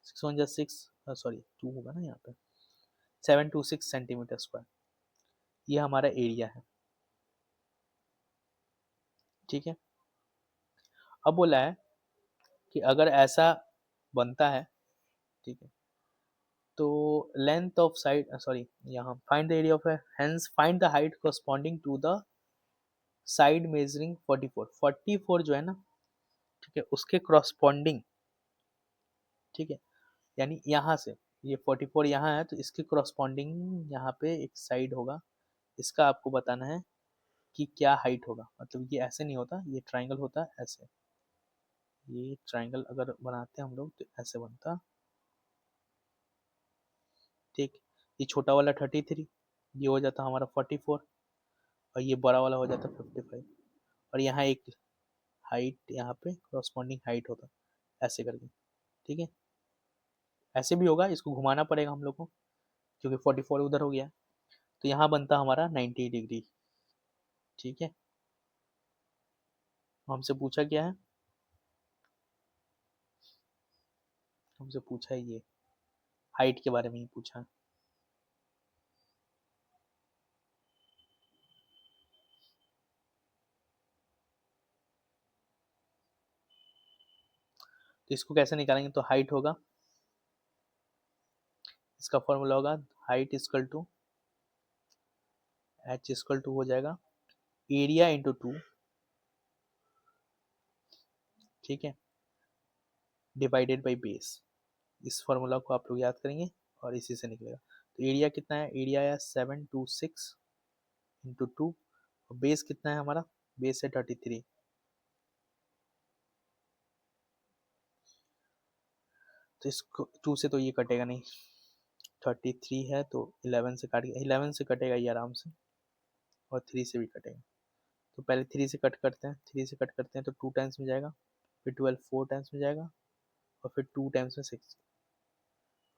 6 1 जा 6, सॉरी 2 होगा ना यहाँ पे, 726 सेंटीमीटर स्क्वायर, ये हमारा एरिया है, ठीक है। अब बोला है कि अगर ऐसा बनता है, ठीक है, तो लेंथ ऑफ साइड, सॉरी यहाँ find the area of hence find the height corresponding to the side measuring 44, 44 जो है ना, ठीक है, उसके क्रॉसपॉन्डिंग, ठीक है, यानी यहाँ से ये 44 यहाँ है, तो इसके क्रॉसपॉन्डिंग यहाँ पे एक साइड होगा, इसका आपको बताना है कि क्या हाइट होगा, मतलब ये ऐसे नहीं होता, ये ट्राइंगल होता है ऐसे, ये ट्राइंगल अगर बनाते हैं हम लोग तो ऐसे बनता, ठीक। ये छोटा वाला 33, ये हो जाता हमारा 44, और ये बड़ा वाला हो जाता 55, और यहाँ एक हाइट, यहाँ पे क्रॉसपॉन्डिंग हाइट होता ऐसे करके, ठीक है। ऐसे भी होगा, इसको घुमाना पड़ेगा हम लोग को, क्योंकि 44 उधर हो गया, तो यहाँ बनता हमारा 90 डिग्री, ठीक है। हमसे पूछा क्या है, हमसे पूछा है ये हाइट के बारे में ही पूछा है, तो इसको कैसे निकालेंगे, तो हाइट होगा, इसका फॉर्मूला होगा height equal to H equal to हो जाएगा एरिया इंटू 2, ठीक है, डिवाइडेड बाई बेस, इस फॉर्मूला को आप लोग याद करेंगे और इसी से निकलेगा। तो एरिया कितना है, एरिया है 726 इंटू 2, और बेस कितना है हमारा, बेस है 33, तो इसको 2 से तो ये कटेगा नहीं, 33 है तो 11 से काट, 11 से कटेगा ये आराम से, और 3 से भी कटेगा, तो पहले 3 से कट करते हैं, 3 से कट करते हैं तो 2 टाइम्स में जाएगा, फिर 12 4 टाइम्स में जाएगा, और फिर 2 टाइम्स में 6,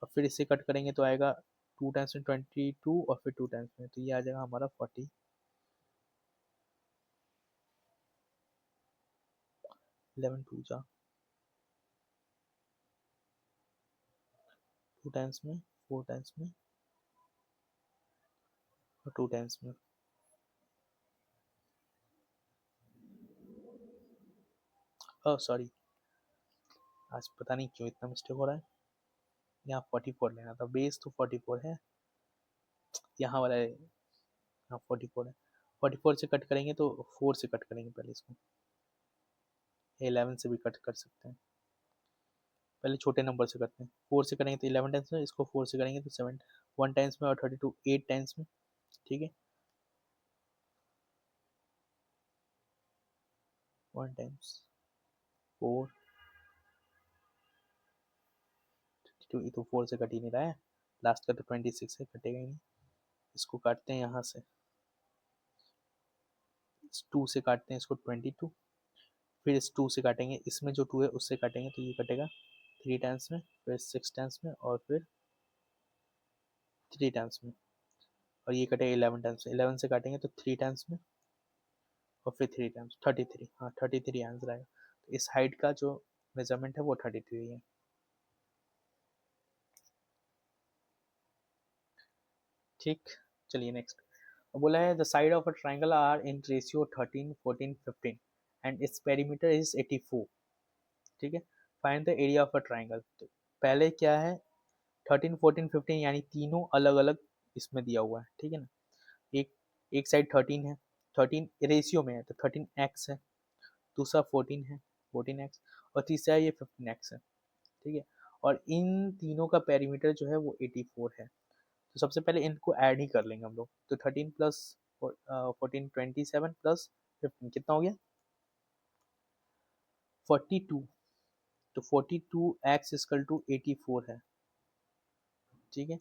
और फिर इससे कट करेंगे तो आएगा 2 टाइम्स में 22, और फिर 2 टाइम्स में, तो ये आ जाएगा हमारा 40, 11 2 जा 2 टाइम्स में, 4 टाइम्स में, और 2 टाइम्स में, सॉरी आज पता नहीं क्यों इतना मिस्टेक हो रहा है, यहाँ 44 लेना था, बेस तो 44 है, यहाँ वाला यहाँ 44 है, 44 से कट करेंगे तो 4 से कट करेंगे पहले इसको, 11 से भी कट कर सकते हैं, पहले छोटे नंबर से करते हैं, 4 से करेंगे तो 11 टाइम्स में, इसको 4 से करेंगे तो 7 1 टाइम्स में, और 32 8 टाइम्स में, ठीक है, 1 टाइम्स 4, तो ये तो 4 से कट ही नहीं रहा है, लास्ट का तो 26 है, कटेगा ही नहीं, इसको काटते हैं यहाँ से, 2 से काटते हैं इसको 22, फिर इस 2 से काटेंगे, इसमें जो 2 है उससे काटेंगे तो ये कटेगा 3 टाइम्स में, फिर 6 टाइम्स में, और फिर 3 टाइम्स में, और ये कटेगा 11 टाइम्स में। 11 से काटेंगे तो 3 टाइम्स में और फिर 3 टाइम्स, 33। हाँ 33 आंसर आएगा। तो इस हाइट का जो मेजरमेंट है वो 33 है। ठीक, चलिए नेक्स्ट। बोला है the side of a triangle are in ratio 13, 14, 15 and its perimeter is 84। ठीक है, find the area of a triangle. तो पहले क्या है, 13, 14, 15 यानी तीनों अलग अलग इसमें दिया हुआ है। ठीक है ना, एक एक साइड 13 है, 13 रेशियो में है तो 13x है, दूसरा 14 है, 14x, और तीसरा ये 15x है। ठीक है, और इन तीनों का पेरीमीटर जो है वो 84 है। तो सबसे पहले इनको ऐड ही कर लेंगे हम लोग। तो 13 प्लस 14 27 प्लस 15 कितना हो गया, 42। तो 42x इक्वल टू 84 है। ठीक है,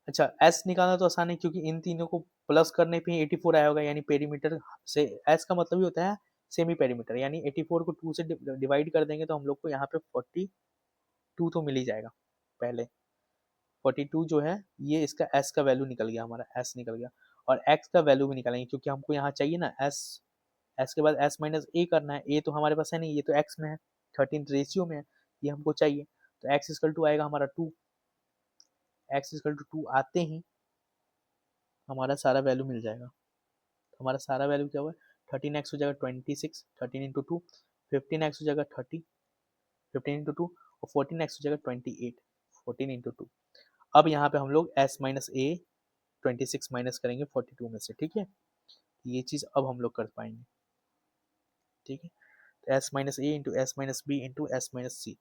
अच्छा s निकालना तो आसान है क्योंकि इन तीनों को प्लस करने पे 84 आया होगा, यानी पेरीमीटर से s का मतलब ही होता है सेमी पेरीमीटर, यानी 84 को 2 से डिवाइड कर देंगे तो हम लोग को यहाँ पे 42 तो मिल ही जाएगा। पहले 42 जो है ये इसका s का वैल्यू निकल गया, हमारा s निकल गया, और x का वैल्यू भी निकालेंगे क्योंकि हमको यहाँ चाहिए ना s के बाद s माइनस a करना है। a तो हमारे पास है नहीं, ये तो x में है, 13 रेशियो में है, ये हमको चाहिए। तो x इक्वल टू आएगा हमारा 2। x इक्वल टू 2 आते ही हमारा सारा वैल्यू मिल जाएगा। हमारा सारा वैल्यू क्या हुआ, 13x हो जाएगा 26, 13 इंटू 2, 15x हो जाएगा 30, 15 इंटू 2, और 14x हो जाएगा 28, 14 इंटू 2। अब यहाँ पे हम लोग s माइनस ए 26 माइनस करेंगे 42 में से। ठीक है, ये चीज़ अब हम लोग कर पाएंगे। ठीक है, तो s minus a into s minus b into s minus c.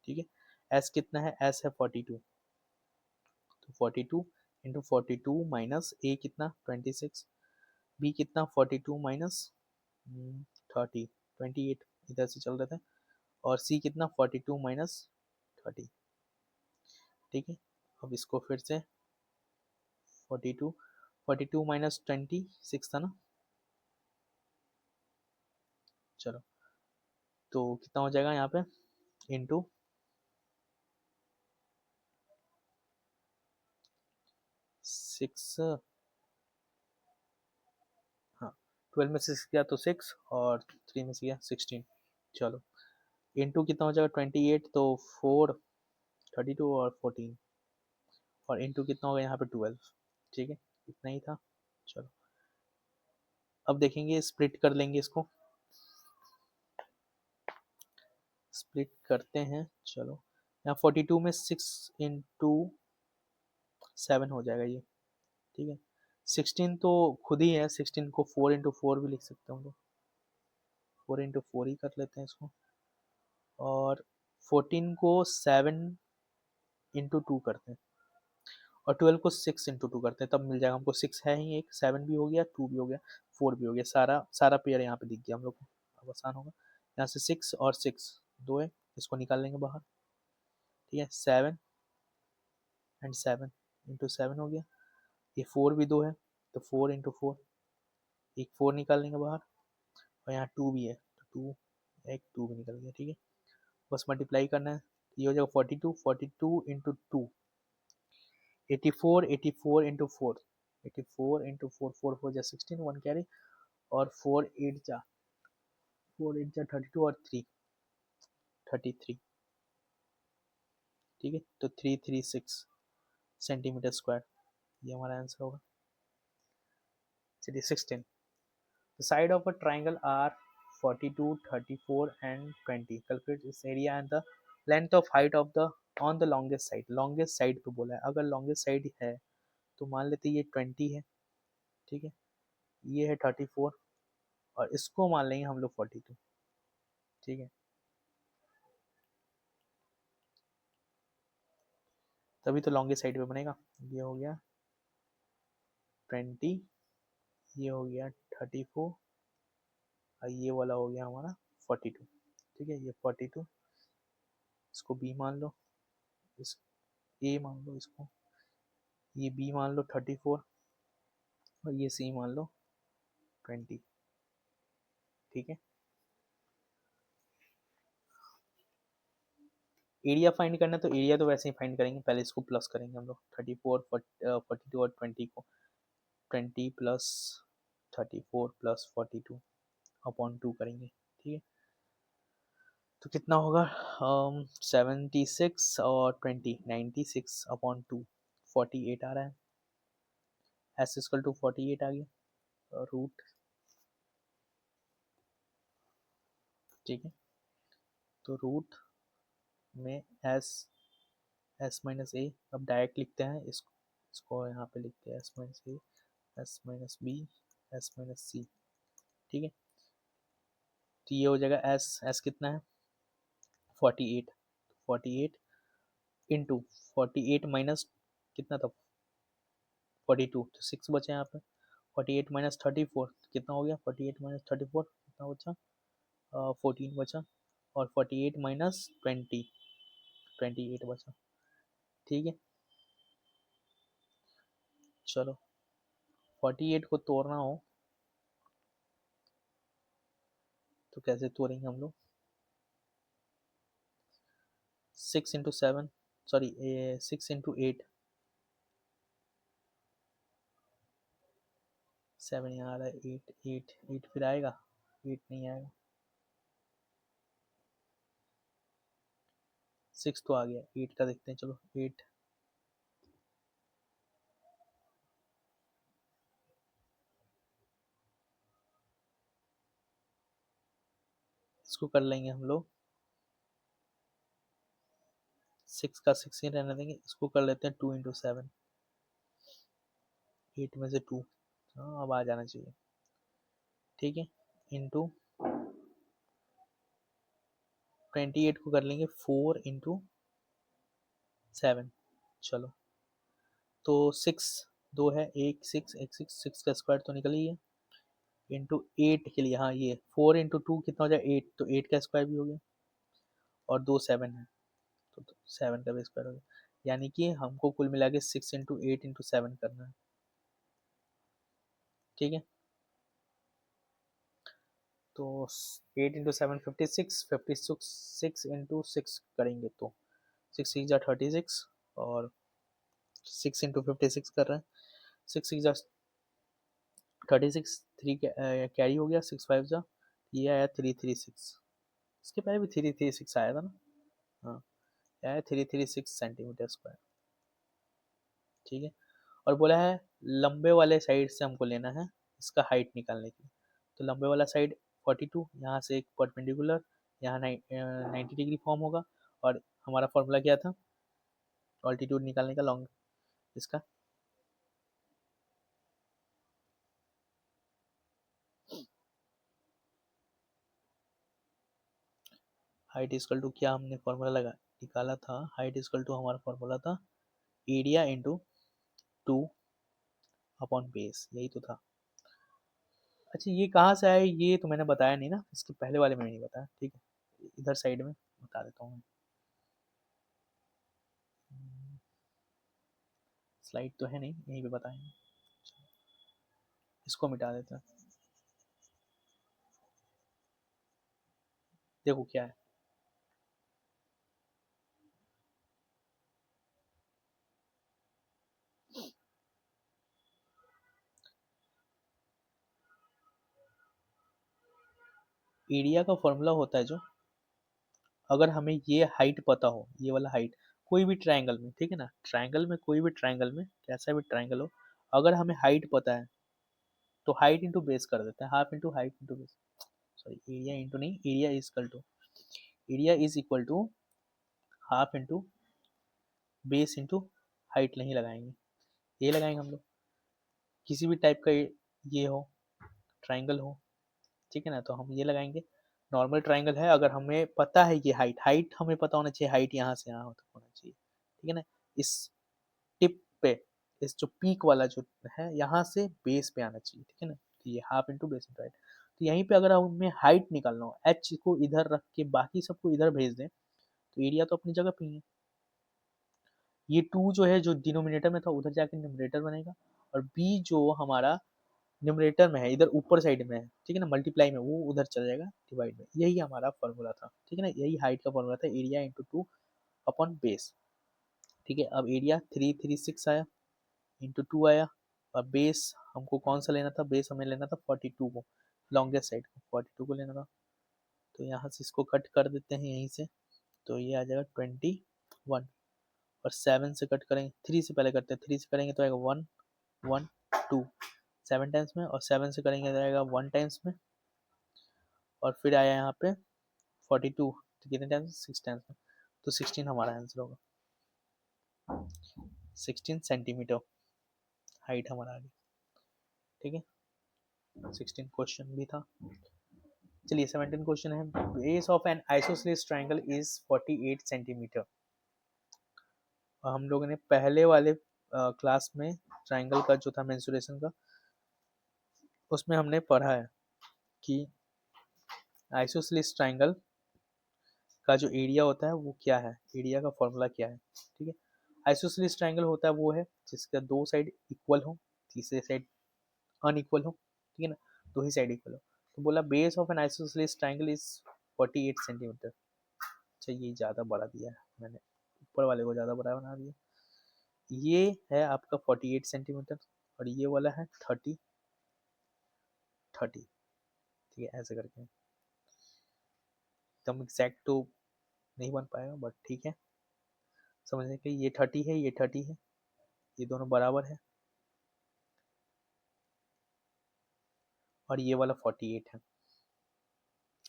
ठीक है, s कितना है, s है 42, तो 42 इंटू 42 माइनस ए कितना 26, बी कितना 42 माइनस 30, 28 इधर से चल रहे थे, और सी कितना 42 माइनस 30। ठीक है, अब इसको फिर से 42, 42 माइनस 26 था ना, चलो तो कितना हो जाएगा यहाँ पे, इंटू 6, हाँ 12 में से 6 गया तो 6, और 3 में से गया 16। चलो इंटू कितना हो जाएगा 28, तो 4, 32 और 14, और इंटू कितना होगा यहाँ पे 12। ठीक है, इतना ही था। चलो अब देखेंगे, स्प्लिट कर लेंगे इसको, स्प्लिट करते हैं। चलो यहाँ 42 में 6 इंटू 7 हो जाएगा ये। ठीक है, 16 तो खुद ही है, 16 को 4 इंटू 4 भी लिख सकते हैं हम लोग, 4 इंटू 4 ही कर लेते हैं इसको, और 14 को 7 इंटू 2 करते हैं, और 12 को 6 इंटू 2 करते हैं, तब मिल जाएगा हमको। 6 है ही एक, 7 भी हो गया, 2 भी हो गया, 4 भी हो गया, सारा सारा पेयर यहाँ पे दिख गया हम लोग को। अब आसान होगा, यहाँ से 6 और 6 दो है, इसको निकाल लेंगे बाहर। ठीक है, 7 एंड 7 इंटू 7 हो गया, ये 4 भी दो है, तो 4 इंटू 4, एक 4 निकाल लेंगे बाहर, और यहाँ 2 भी है तो 2, एक 2 भी निकल गया। ठीक है, बस मल्टीप्लाई करना है, ये हो जाएगा 42, 42 इंटू 2, 84, 84 इंटू 4, 84 इंटू 4, 4 4 जा 16, 1 कैरी, और 4 8 जा 32, और 3 33। ठीक है, तो 336 सेंटीमीटर स्क्वायर, ये हमारा आंसर होगा। चलिए 16, the side of a triangle are 42, 34 and 20, calculate its area and the length of height of the on the longest side। longest side पे बोला है, अगर longest side है तो मान लेते ये 20 है। ठीक है, ये है 34, और इसको मान लेंगे हम लोग 42। ठीक है, तभी तो लॉन्गेस्ट साइड पे बनेगा। ये हो गया 20, ये हो गया 34, और ये वाला हो गया हमारा 42। ठीक है, ये 42, इसको बी मान लो, इस ए मान लो, इसको ये बी मान लो 34, और ये सी मान लो 20। ठीक है, एरिया फाइंड करना, तो एरिया तो वैसे ही फाइंड करेंगे, पहले इसको प्लस करेंगे हम लोग 34 42 और 20 को, 20 प्लस 34 प्लस 42 अपॉन 2 करेंगे, ठीक है। तो कितना होगा 76 और 20 96 अपॉन 2 48 आ रहा है, एस इक्वल टू 48 आ गया रूट, ठीक है। तो रूट में एस माइनस ए, अब डायरेक्ट लिखते हैं इसको यहाँ पे लिखते हैं s minus a, s minus b, s minus c, ठीक है। तो ये हो जाएगा एस कितना है 48, 48 इंटू 48 माइनस कितना था 42, तो 6 बचे यहाँ पे, 48 माइनस 34 कितना हो गया, 48 माइनस 34 कितना बचा 14 बचा, और 48 माइनस 20 28 बचा, ठीक है। चलो 48 को तोड़ना हो तो कैसे तोड़ेंगे हम लोग, 6 इंटू 7 सॉरी 6 इंटू 8, 7 यहाँ आ रहा है, 8 8 8 फिर आएगा, 8 नहीं आएगा, 6 तो आ गया, 8 का देखते हैं, चलो 8, इसको कर लेंगे हम लोग, 6 का 6 ही रहने देंगे, इसको कर लेते हैं 2 इंटू 7, 8 में से 2, हाँ अब आ जाना चाहिए, ठीक है, इंटू 28 को कर लेंगे 4 इंटू 7, चलो तो 6 दो है, एक 6 एक 6 6 का स्क्वायर तो निकल ही है, इंटू 8 के लिए, हाँ ये 4 इंटू 2 कितना हो जाए 8, तो 8 का स्क्वायर भी हो गया, और 2 7 है, तो 7 का भी स्क्वायर हो गया, यानी कि हमको कुल मिला के 6 इंटू 8 इंटू 7 करना है, ठीक है। तो 8 इंटू 7 56, 56 इंटू 6 करेंगे तो 6 6 जा 36, और 6 इंटू 56 कर रहे हैं, 6 6 जा 36, 3 कैरी हो गया, 6 5 जा, ये आया 336, इसके पहले भी 336 आया था ना, हाँ आया 336 सेंटीमीटर स्क्वायर, ठीक है। और बोला है लंबे वाले साइड से हमको लेना है इसका हाइट निकालने के लिए, तो लंबे वाला साइड 42, यहाँ से एक परपेंडिकुलर, यहाँ 90 डिग्री फॉर्म होगा, और हमारा फॉर्मूला क्या था ऑल्टीट्यूड निकालने का लॉन्ग इसका, हाइट इजकल टू क्या हमने फॉर्मूला लगा निकाला था, हाइट इजकल टू हमारा फॉर्मूला था एरिया इंटू 2 अपॉन बेस, यही तो था। अच्छा ये कहाँ से आया, ये तो मैंने बताया नहीं ना, इसके पहले वाले में नहीं बताया, ठीक है, इधर साइड में बता देता हूँ, स्लाइड तो है नहीं, यहीं पे बताएंगे, इसको मिटा देते हैं, देखो क्या है, एरिया का फॉर्मूला होता है जो, अगर हमें ये हाइट पता हो, ये वाला हाइट कोई भी ट्रायंगल में, ठीक है ना, ट्रायंगल में कोई भी ट्रायंगल में कैसा भी ट्रायंगल हो, अगर हमें हाइट पता है तो हाइट इंटू बेस कर देते हैं, half into height into base, sorry area into नहीं, area is equal to half into base into height नहीं लगाएंगे, ये लगाएंगे हम लोग, किसी भी टाइप का ये हो ट्राइंगल हो, ठीक है ना, तो हम ये लगाएंगे, नॉर्मल ट्राइंगल है, अगर हमें पता है ये हाइट, हाइट हमें पता होना चाहिए, हाइट यहाँ से यहाँ तक होना चाहिए, ठीक है ना, इस टिप पे, इस जो पीक वाला जो है यहाँ से बेस पे आना चाहिए, ठीक है ना, तो ये half into base into height, तो यहीं पे अगर हमें हाइट निकालना हो, एच को इधर रख के बाकी सबको इधर भेज दें, तो एरिया तो अपनी जगह पे ही है, ये 2 जो है जो डिनोमिनेटर में था उधर जाके न्यूमरेटर बनेगा, और बी जो हमारा न्यूमरेटर में है इधर ऊपर साइड में है, ठीक है ना, मल्टीप्लाई में वो उधर चल जाएगा डिवाइड में, यही हमारा फॉर्मूला था, ठीक है ना, यही हाइट का फॉर्मूला था, एरिया इंटू 2 अपॉन बेस। ठीक है, अब एरिया 336 आया इंटू 2 आया, और बेस हमको कौन सा लेना था, बेस हमें लेना था 42 को, लॉन्गेस्ट साइड को 42 को लेना था। तो यहाँ से इसको कट कर देते हैं यहीं से, तो ये आ जाएगा 21, और 7 से कट करेंगे, 3 से पहले करते हैं, 3 से करेंगे तो आएगा 1 1 2, 7 टाइम्स में, और 7 से करेंगे तो आएगा 1 टाइम्स में, और फिर आया यहाँ पे 42, तो कितने टाइम्स, 6 टाइम्स में, तो 16 हमारा आंसर होगा, 16 सेंटीमीटर हाइट हमारा आ गई। ठीक है, 16 क्वेश्चन भी था। चलिए 17 क्वेश्चन है, base of N isosceles triangle is 48 centimetre. हम लोगों ने पहले वाले क्लास में ट्रायंगल का जो था मेंसुरेशन का, उसमें हमने पढ़ा है कि आइसोसेलेस ट्रायंगल का जो एरिया होता है वो क्या है, एरिया का फॉर्मूला क्या है। ठीक है, आइसोसेलेस ट्रायंगल होता है वो है जिसका दो साइड इक्वल हो, तीसरे साइड अनइक्वल हो, ठीक है ना, दो ही साइड इक्वल हो। तो बोला base of N isosceles triangle is 48 centimetre. अच्छा, ये ज़्यादा बड़ा दिया है मैंने, ऊपर वाले को ज़्यादा बड़ा बना दिया। ये है आपका 48 सेंटीमीटर, और ये वाला है 30 30। ठीक है, ऐसे करके एकदम एग्जैक्ट तो नहीं बन पाएगा, बट ठीक है, समझने के ये 30 है, ये 30 है, ये दोनों बराबर है, और ये वाला 48 है।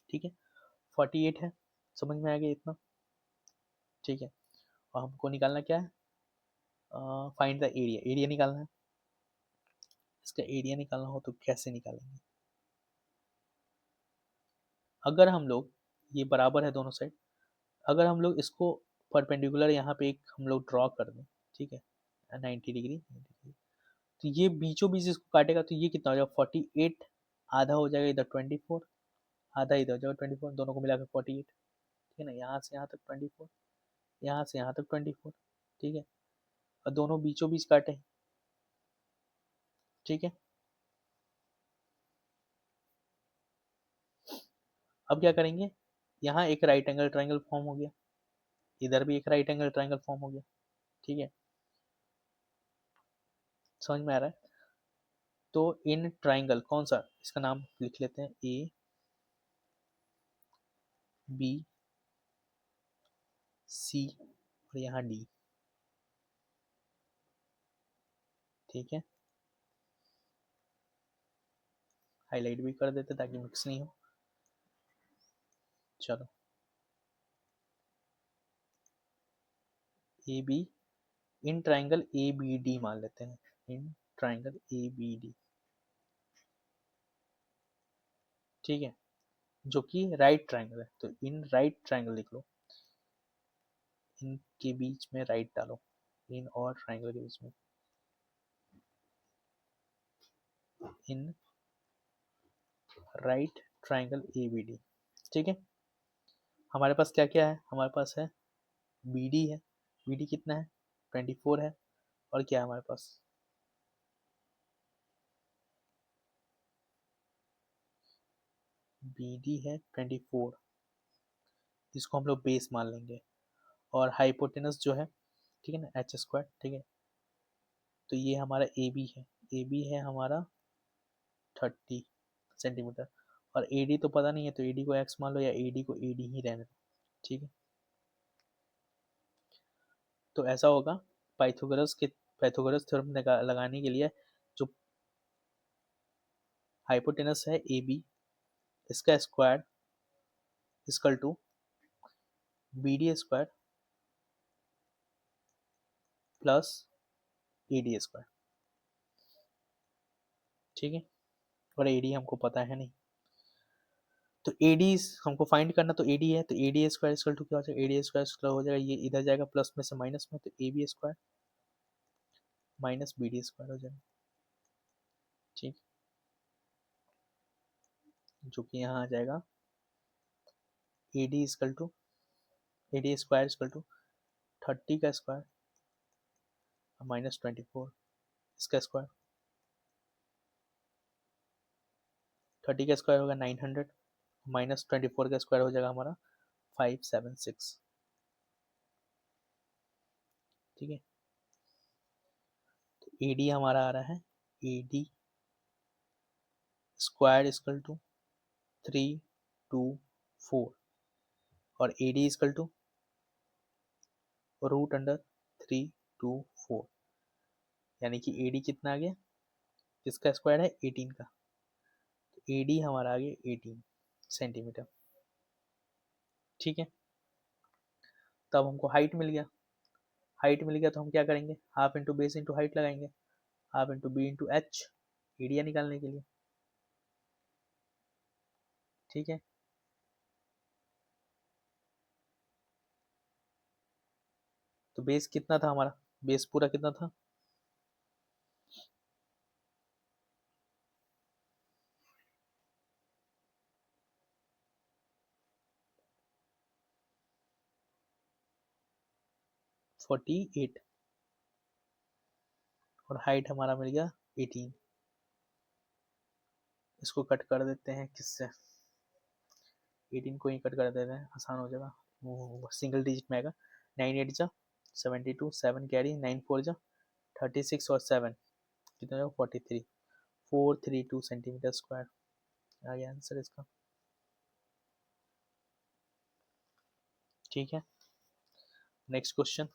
ठीक है, 48 है, समझ में आ गया इतना। ठीक है, और हमको निकालना क्या है, फाइंड द एरिया, एरिया निकालना है। इसका एरिया निकालना हो तो कैसे निकालेंगे, अगर हम लोग, ये बराबर है दोनों साइड, अगर हम लोग इसको परपेंडिकुलर यहाँ पे एक हम लोग ड्रॉ कर दें, ठीक है, 90 डिग्री, तो ये बीचों बीच इसको काटेगा, तो ये कितना हो जाएगा 48, आधा हो जाएगा इधर 24, आधा इधर हो जाएगा 24, दोनों को मिलाकर 48। ठीक है ना, यहाँ से यहाँ तक 24, यहाँ से यहाँ तक 24। ठीक है, और दोनों बीचों बीच काटे। ठीक है, अब क्या करेंगे, यहाँ एक राइट एंगल ट्राइंगल फॉर्म हो गया, इधर भी एक राइट एंगल ट्राइंगल फॉर्म हो गया। ठीक है, समझ में आ रहा है। तो इन ट्राइंगल कौन सा, इसका नाम लिख लेते हैं ए बी सी, और यहाँ डी। ठीक है, हाईलाइट भी कर देते ताकि मिक्स नहीं हो। चलो, A B, in triangle A B D मान लेते हैं, in triangle A B D. ठीक है, जो कि राइट ट्राइंगल है, तो इन राइट ट्राइंगल लिख लो, इनके बीच में राइट डालो, इन और ट्राइंगल के बीच में, in right triangle A B D. ठीक है, हमारे पास क्या क्या है, हमारे पास है बी डी है, बी डी कितना है 24 है, और क्या है हमारे पास, बी डी है 24, जिसको हम लोग बेस मान लेंगे, और हाइपोटेनस जो है, ठीक है ना, एच स्क्वायर। ठीक है, तो ये हमारा ए बी है, ए बी है हमारा 30 सेंटीमीटर, और ए डी तो पता नहीं है, तो ए डी को एक्स मान लो, या ए डी को ए डी ही रहने दो। ठीक है, तो ऐसा होगा, पाइथागोरस थ्योरम लगाने के लिए जो हाइपोटेनस है ए बी, इसका square equal to B D square plus A D square. ठीक है, और ए डी हमको पता है नहीं, तो ए डी हमको फाइंड करना, तो ए डी है, तो A D square equal to क्या हो जाएगा, ए डी स्क्वायर हो जाएगा, ये इधर जाएगा प्लस में से माइनस में, तो A B square minus B D square हो जाएगा। ठीक, जो कि यहाँ आ जाएगा A D equal to, A D square equal to 30 का स्क्वायर माइनस 24 इसका स्क्वायर, 30 का स्क्वायर होगा 900, माइनस 24 का स्क्वायर हो जाएगा हमारा 576। ठीक है। तो ए डी हमारा आ रहा है A D square equal to 324 और A D equal to root under 324, यानी कि ए डी कितना आ गया, किसका स्क्वायर है 18 का, तो ए डी हमारा आ गया 18 सेंटीमीटर। ठीक है। तब हमको हाइट मिल गया, हाइट मिल गया तो हम क्या करेंगे, half into base into height लगाएंगे, half into b into h area निकालने के लिए। ठीक है। तो बेस कितना था हमारा, बेस पूरा कितना था, 48 और हाइट हमारा मिल गया 18। इसको कट कर देते हैं किससे, 18 को ही कट कर देते हैं, आसान हो जाएगा, वो सिंगल डिजिट में आएगा। 9 8 जा 72, 7 कैरी, 9 4 जा 36 और 7 कितना जाएगा 43, 432 सेंटीमीटर स्क्वायर आ गया आंसर इसका। ठीक है। Next question,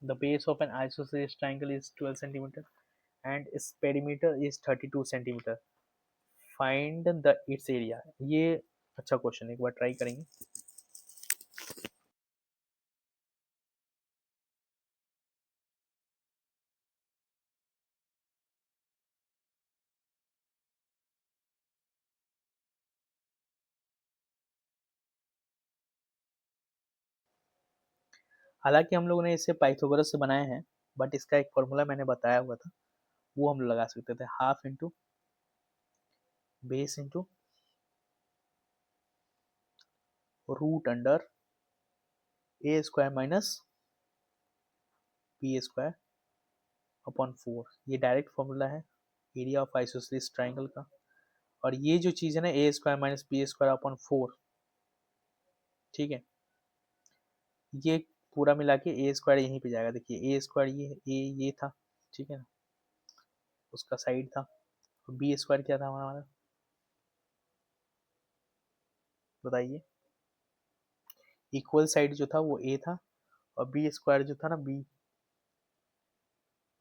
the base of an isosceles triangle is 12 centimeter and its perimeter is 32 centimeter, find the its area। ये अच्छा क्वेश्चन, एक बार ट्राई करेंगे। हालांकि हम लोगों ने इसे पाइथागोरस से बनाए हैं, बट इसका एक फॉर्मूला मैंने बताया हुआ था, वो हम लगा सकते थे, half into base into root under a square minus b square upon 4। ये डायरेक्ट फॉर्मूला है एरिया ऑफ आइसोसेलेस ट्राइंगल का। और ये जो चीज़ है ना a square minus b square upon 4, ठीक है, ये पूरा मिला के ए स्क्वायर यहीं पे जाएगा। देखिए ए स्क्वायर ये था, ठीक है ना, उसका साइड था, और बी स्क्वायर क्या था हमारा, बताइए, इक्वल साइड जो था वो ए था, और बी स्क्वायर जो था ना बी,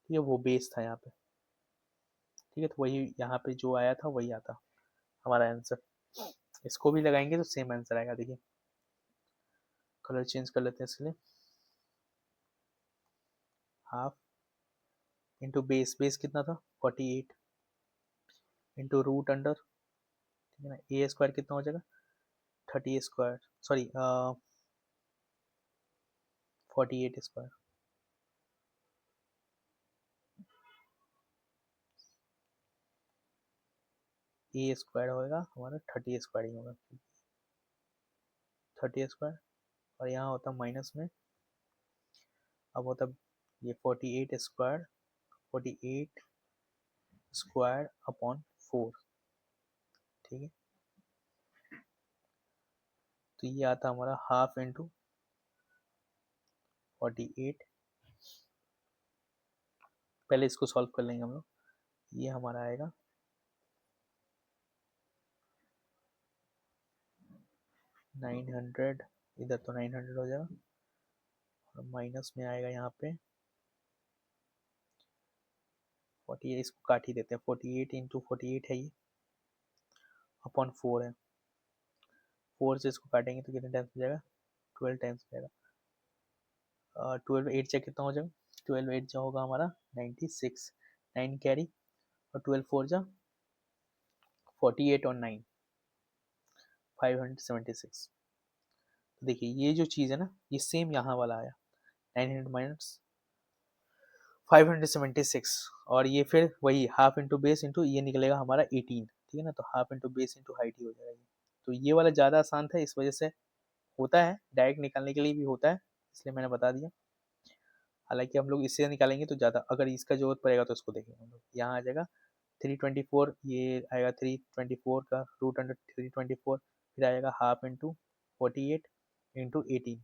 ठीक है, वो बेस था यहाँ पे। ठीक है, तो वही यहाँ पे जो आया था वही आता हमारा आंसर। इसको भी लगाएंगे तो सेम आंसर आएगा। देखिए कलर चेंज कर लेते हैं इसलिए, हाफ इंटू बेस, बेस कितना था 48 इंटू रूट अंडर, ठीक है ना, ए स्क्वायर कितना हो जाएगा 30 स्क्वायर, सॉरी 48 स्क्वायर, ए स्क्वायर होगा हमारा 30 स्क्वायर ही होगा, 30 स्क्वायर, और यहाँ होता माइनस में, अब होता ये 48 स्क्वायर, 48 स्क्वायर अपॉन 4। ठीक है, तो ये आता हमारा हाफ इंटू 48, पहले इसको सॉल्व कर लेंगे हम लोग। ये हमारा आएगा 900, इधर तो 900 हो जाएगा, और माइनस में आएगा यहाँ पे 48, इसको काट ही देते हैं, 48 इंटू 48 है ये, अपॉन 4 है, 4 से इसको काटेंगे तो कितने टाइम्स हो जाएगा 12 टाइम्स हो जाएगा। 12 8 से कितना हो जाएगा, 12 8 जो होगा हमारा 96, 9 कैरी, और 12 4 जा 48 और 9 576। तो देखिए ये जो चीज़ है ना ये सेम यहाँ वाला आया 900 माइनस 576, और ये फिर वही हाफ इंटू बेस इंटू ये निकलेगा हमारा 18। ठीक है ना, तो half into base into height ही हो जाएगा ये। तो ये वाला ज़्यादा आसान था, इस वजह से होता है डायरेक्ट निकालने के लिए भी होता है, इसलिए मैंने बता दिया। हालांकि हम लोग इससे निकालेंगे तो ज़्यादा, अगर इसका जरूरत पड़ेगा तो इसको देखेंगे हम लोग। यहाँ आ जाएगा 324, ये आएगा 324 का रूट अंडर 324, फिर आएगा हाफ इंटू 48 इंटू 18।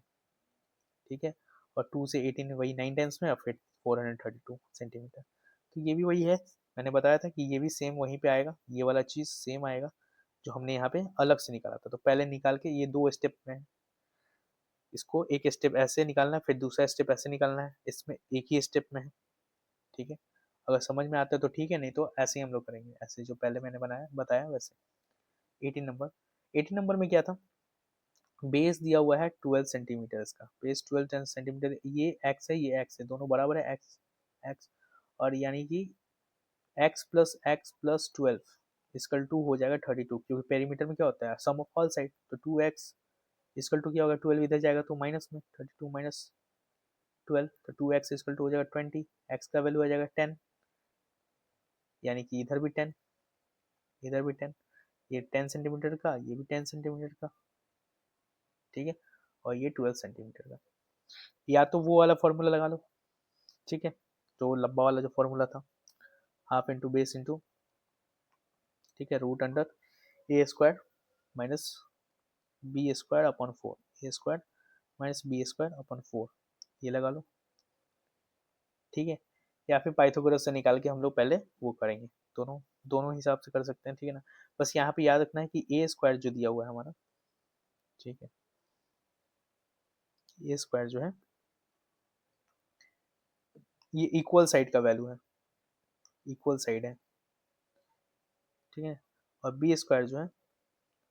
ठीक है, और 2 से 18 वही 9 टाइम्स में, और फिर 432 सेंटीमीटर। तो ये भी वही है, मैंने बताया था कि ये भी सेम वहीं पे आएगा, ये वाला चीज़ सेम आएगा जो हमने यहाँ पे अलग से निकाला था। तो पहले निकाल के ये 2 स्टेप में है, इसको एक स्टेप ऐसे निकालना है, फिर दूसरा स्टेप ऐसे निकालना है, इसमें एक ही स्टेप में है। ठीक है, अगर समझ में आता है तो ठीक है, नहीं तो ऐसे ही हम लोग करेंगे, ऐसे जो पहले मैंने बनाया बताया वैसे। 18 नंबर, 18 नंबर में क्या था, बेस दिया हुआ है 12 सेंटीमीटर का, बेस 12 सेंटीमीटर, ये एक्स है ये एक्स है, दोनों बराबर है, एक्स एक्स, और यानी कि x प्लस 12 इसकल टू हो जाएगा 32, क्योंकि पेरीमीटर में क्या होता है, सम ऑफ ऑल साइड, तो 2x इसकल टू क्या होगा, 12 इधर जाएगा तो माइनस में, 32 माइनस 12, तो 2x इसकल टू हो जाएगा 20, x का वैल्यू आ जाएगा 10, यानी कि इधर भी 10 इधर भी 10, ये 10 सेंटीमीटर का, ये भी 10 सेंटीमीटर का, ठीक है, और ये 12 सेंटीमीटर का। या तो वो वाला फॉर्मूला लगा लो, ठीक है, तो लंबा वाला जो फॉर्मूला था, हाफ इंटू बेस इंटू, ठीक है, root under a square minus b square upon 4, a square minus b square upon 4, ये लगा लो, ठीक है। या फिर पाइथागोरस से निकाल के हम लोग पहले वो करेंगे, दोनों दोनों हिसाब से कर सकते हैं, ठीक है ना। बस यहाँ पे याद रखना है कि ए स्क्वायर जो दिया हुआ है हमारा, ठीक है, ए स्क्वायर जो है ये इक्वल साइड का वैल्यू है, इक्वल साइड है, ठीक है, और बी स्क्वायर जो है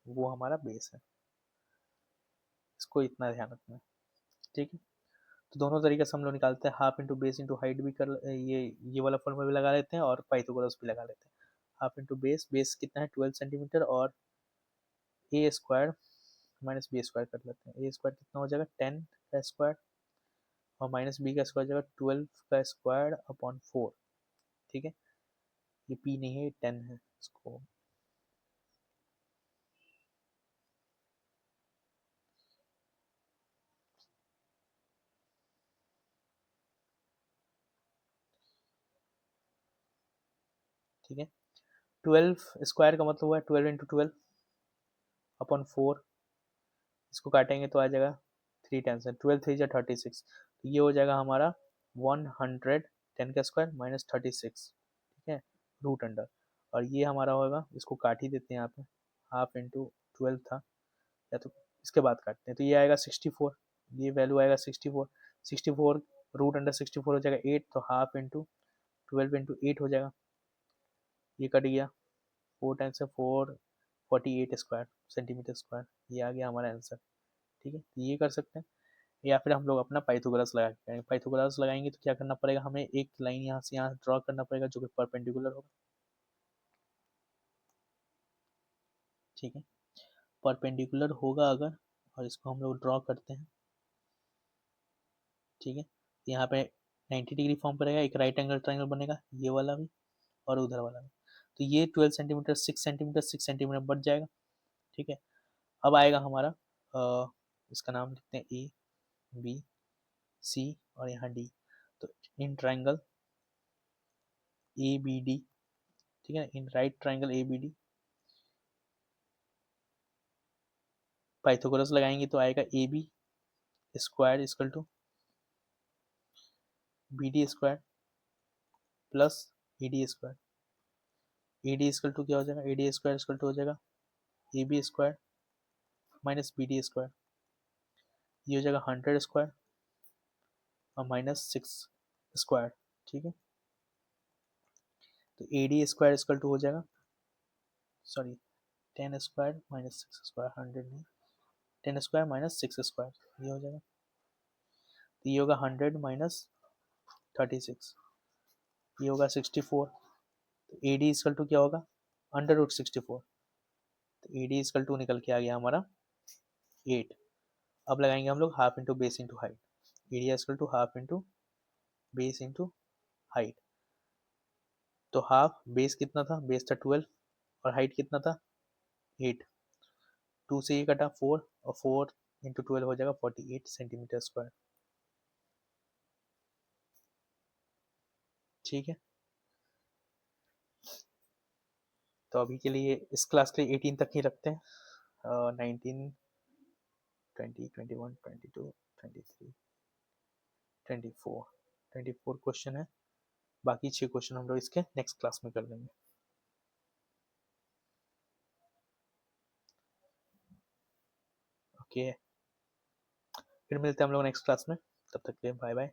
वो हमारा बेस है, इसको इतना ध्यान रखना है, ठीक है। तो दोनों तरीके से हम लोग निकालते हैं, half into base into height भी कर, ये वाला फॉर्मूला भी लगा लेते हैं, और पाइथागोरस भी लगा लेते हैं। हाफ इंटू बेस, बेस कितना है 12 सेंटीमीटर, और ए स्क्वायर माइनस बी स्क्वायर कर लेते हैं, ए स्क्वायर कितना हो जाएगा 10 का स्क्वायर, और माइनस बी का स्क्वायर हो जाएगा 12 का स्क्वायर अपॉन 4, ठीक है, ये पी नहीं है, 10 है इसको, ठीक है। 12 स्क्वायर का मतलब हुआ है 12 इंटू 12 अपॉन 4, इसको काटेंगे तो आ जाएगा 3 टाइम्स, 12 3 जा 36, तो ये हो जाएगा हमारा 100, 10 का स्क्वायर माइनस 36, ठीक है, रूट अंडर, और ये हमारा होगा, इसको काट ही देते हैं यहाँ पे, हाफ इंटू 12 था, या तो इसके बाद काटते हैं, तो ये आएगा 64, ये वैल्यू आएगा 64, 64 रूट अंडर 64 हो जाएगा 8, तो हाफ इंटू 12 इंटू 8 हो जाएगा, ये कट गया, 4 टाइम्स से 4, 48 स्क्वायर सेंटीमीटर स्क्वायर, ये आ गया हमारा आंसर, ठीक है, तो ये कर सकते हैं। या फिर हम लोग अपना पाइथागोरस लगा के करेंगे, पाइथागोरस लगाएंगे तो क्या करना पड़ेगा, हमें एक लाइन यहाँ से यहाँ ड्रॉ करना पड़ेगा जो कि परपेंडिकुलर होगा, ठीक है, परपेंडिकुलर होगा अगर, और इसको हम लोग ड्रॉ करते हैं, ठीक है, यहाँ पे 90 डिग्री फॉर्म करेगा, एक राइट एंगल ट्राइंगल बनेगा, ये वाला भी और उधर वाला भी, तो ये 12 सेंटीमीटर 6 सेंटीमीटर 6 सेंटीमीटर बढ़ जाएगा, ठीक है। अब आएगा हमारा इसका नाम लिखते हैं ए बी सी और यहाँ डी, तो in triangle A B D, ठीक है, in right triangle A B D, Pythagoras लगाएंगे तो आएगा A B square equal to B D square plus A D square, A D square to क्या हो जाएगा, A D square equal to हो जाएगा A B square minus B D square, ये हो जाएगा 100 स्क्वायर और माइनस 6 स्क्वायर, ठीक है, तो A D square equal to हो जाएगा, सॉरी 10 स्क्वायर माइनस 6 स्क्वायर, 100 नहीं, 10 स्क्वायर माइनस 6 स्क्वायर, ये हो जाएगा, तो ये होगा 100 माइनस 36, ये होगा 64, तो ए डी इक्वल टू क्या होगा, अंडर रूट 64, तो ए डी इक्वल टू निकल के आ गया हमारा 8। अब लगाएंगे हम लोग half into base into height, area equal to half into base into height, तो हाफ बेस कितना था, बेस था 12 और हाइट कितना था 8, 2 से ये कटा 4 और 4 इंटू 12 हो जाएगा 48 सेंटीमीटर स्क्वायर, ठीक है। तो अभी के लिए इस क्लास के लिए 18 तक ही रखते हैं, 19 20 21 22 23 24 क्वेश्चन है, बाकी 6 क्वेश्चन हम लोग इसके नेक्स्ट क्लास में कर लेंगे। ओके, फिर मिलते हैं हम लोग नेक्स्ट क्लास में, तब तक के लिए बाय बाय।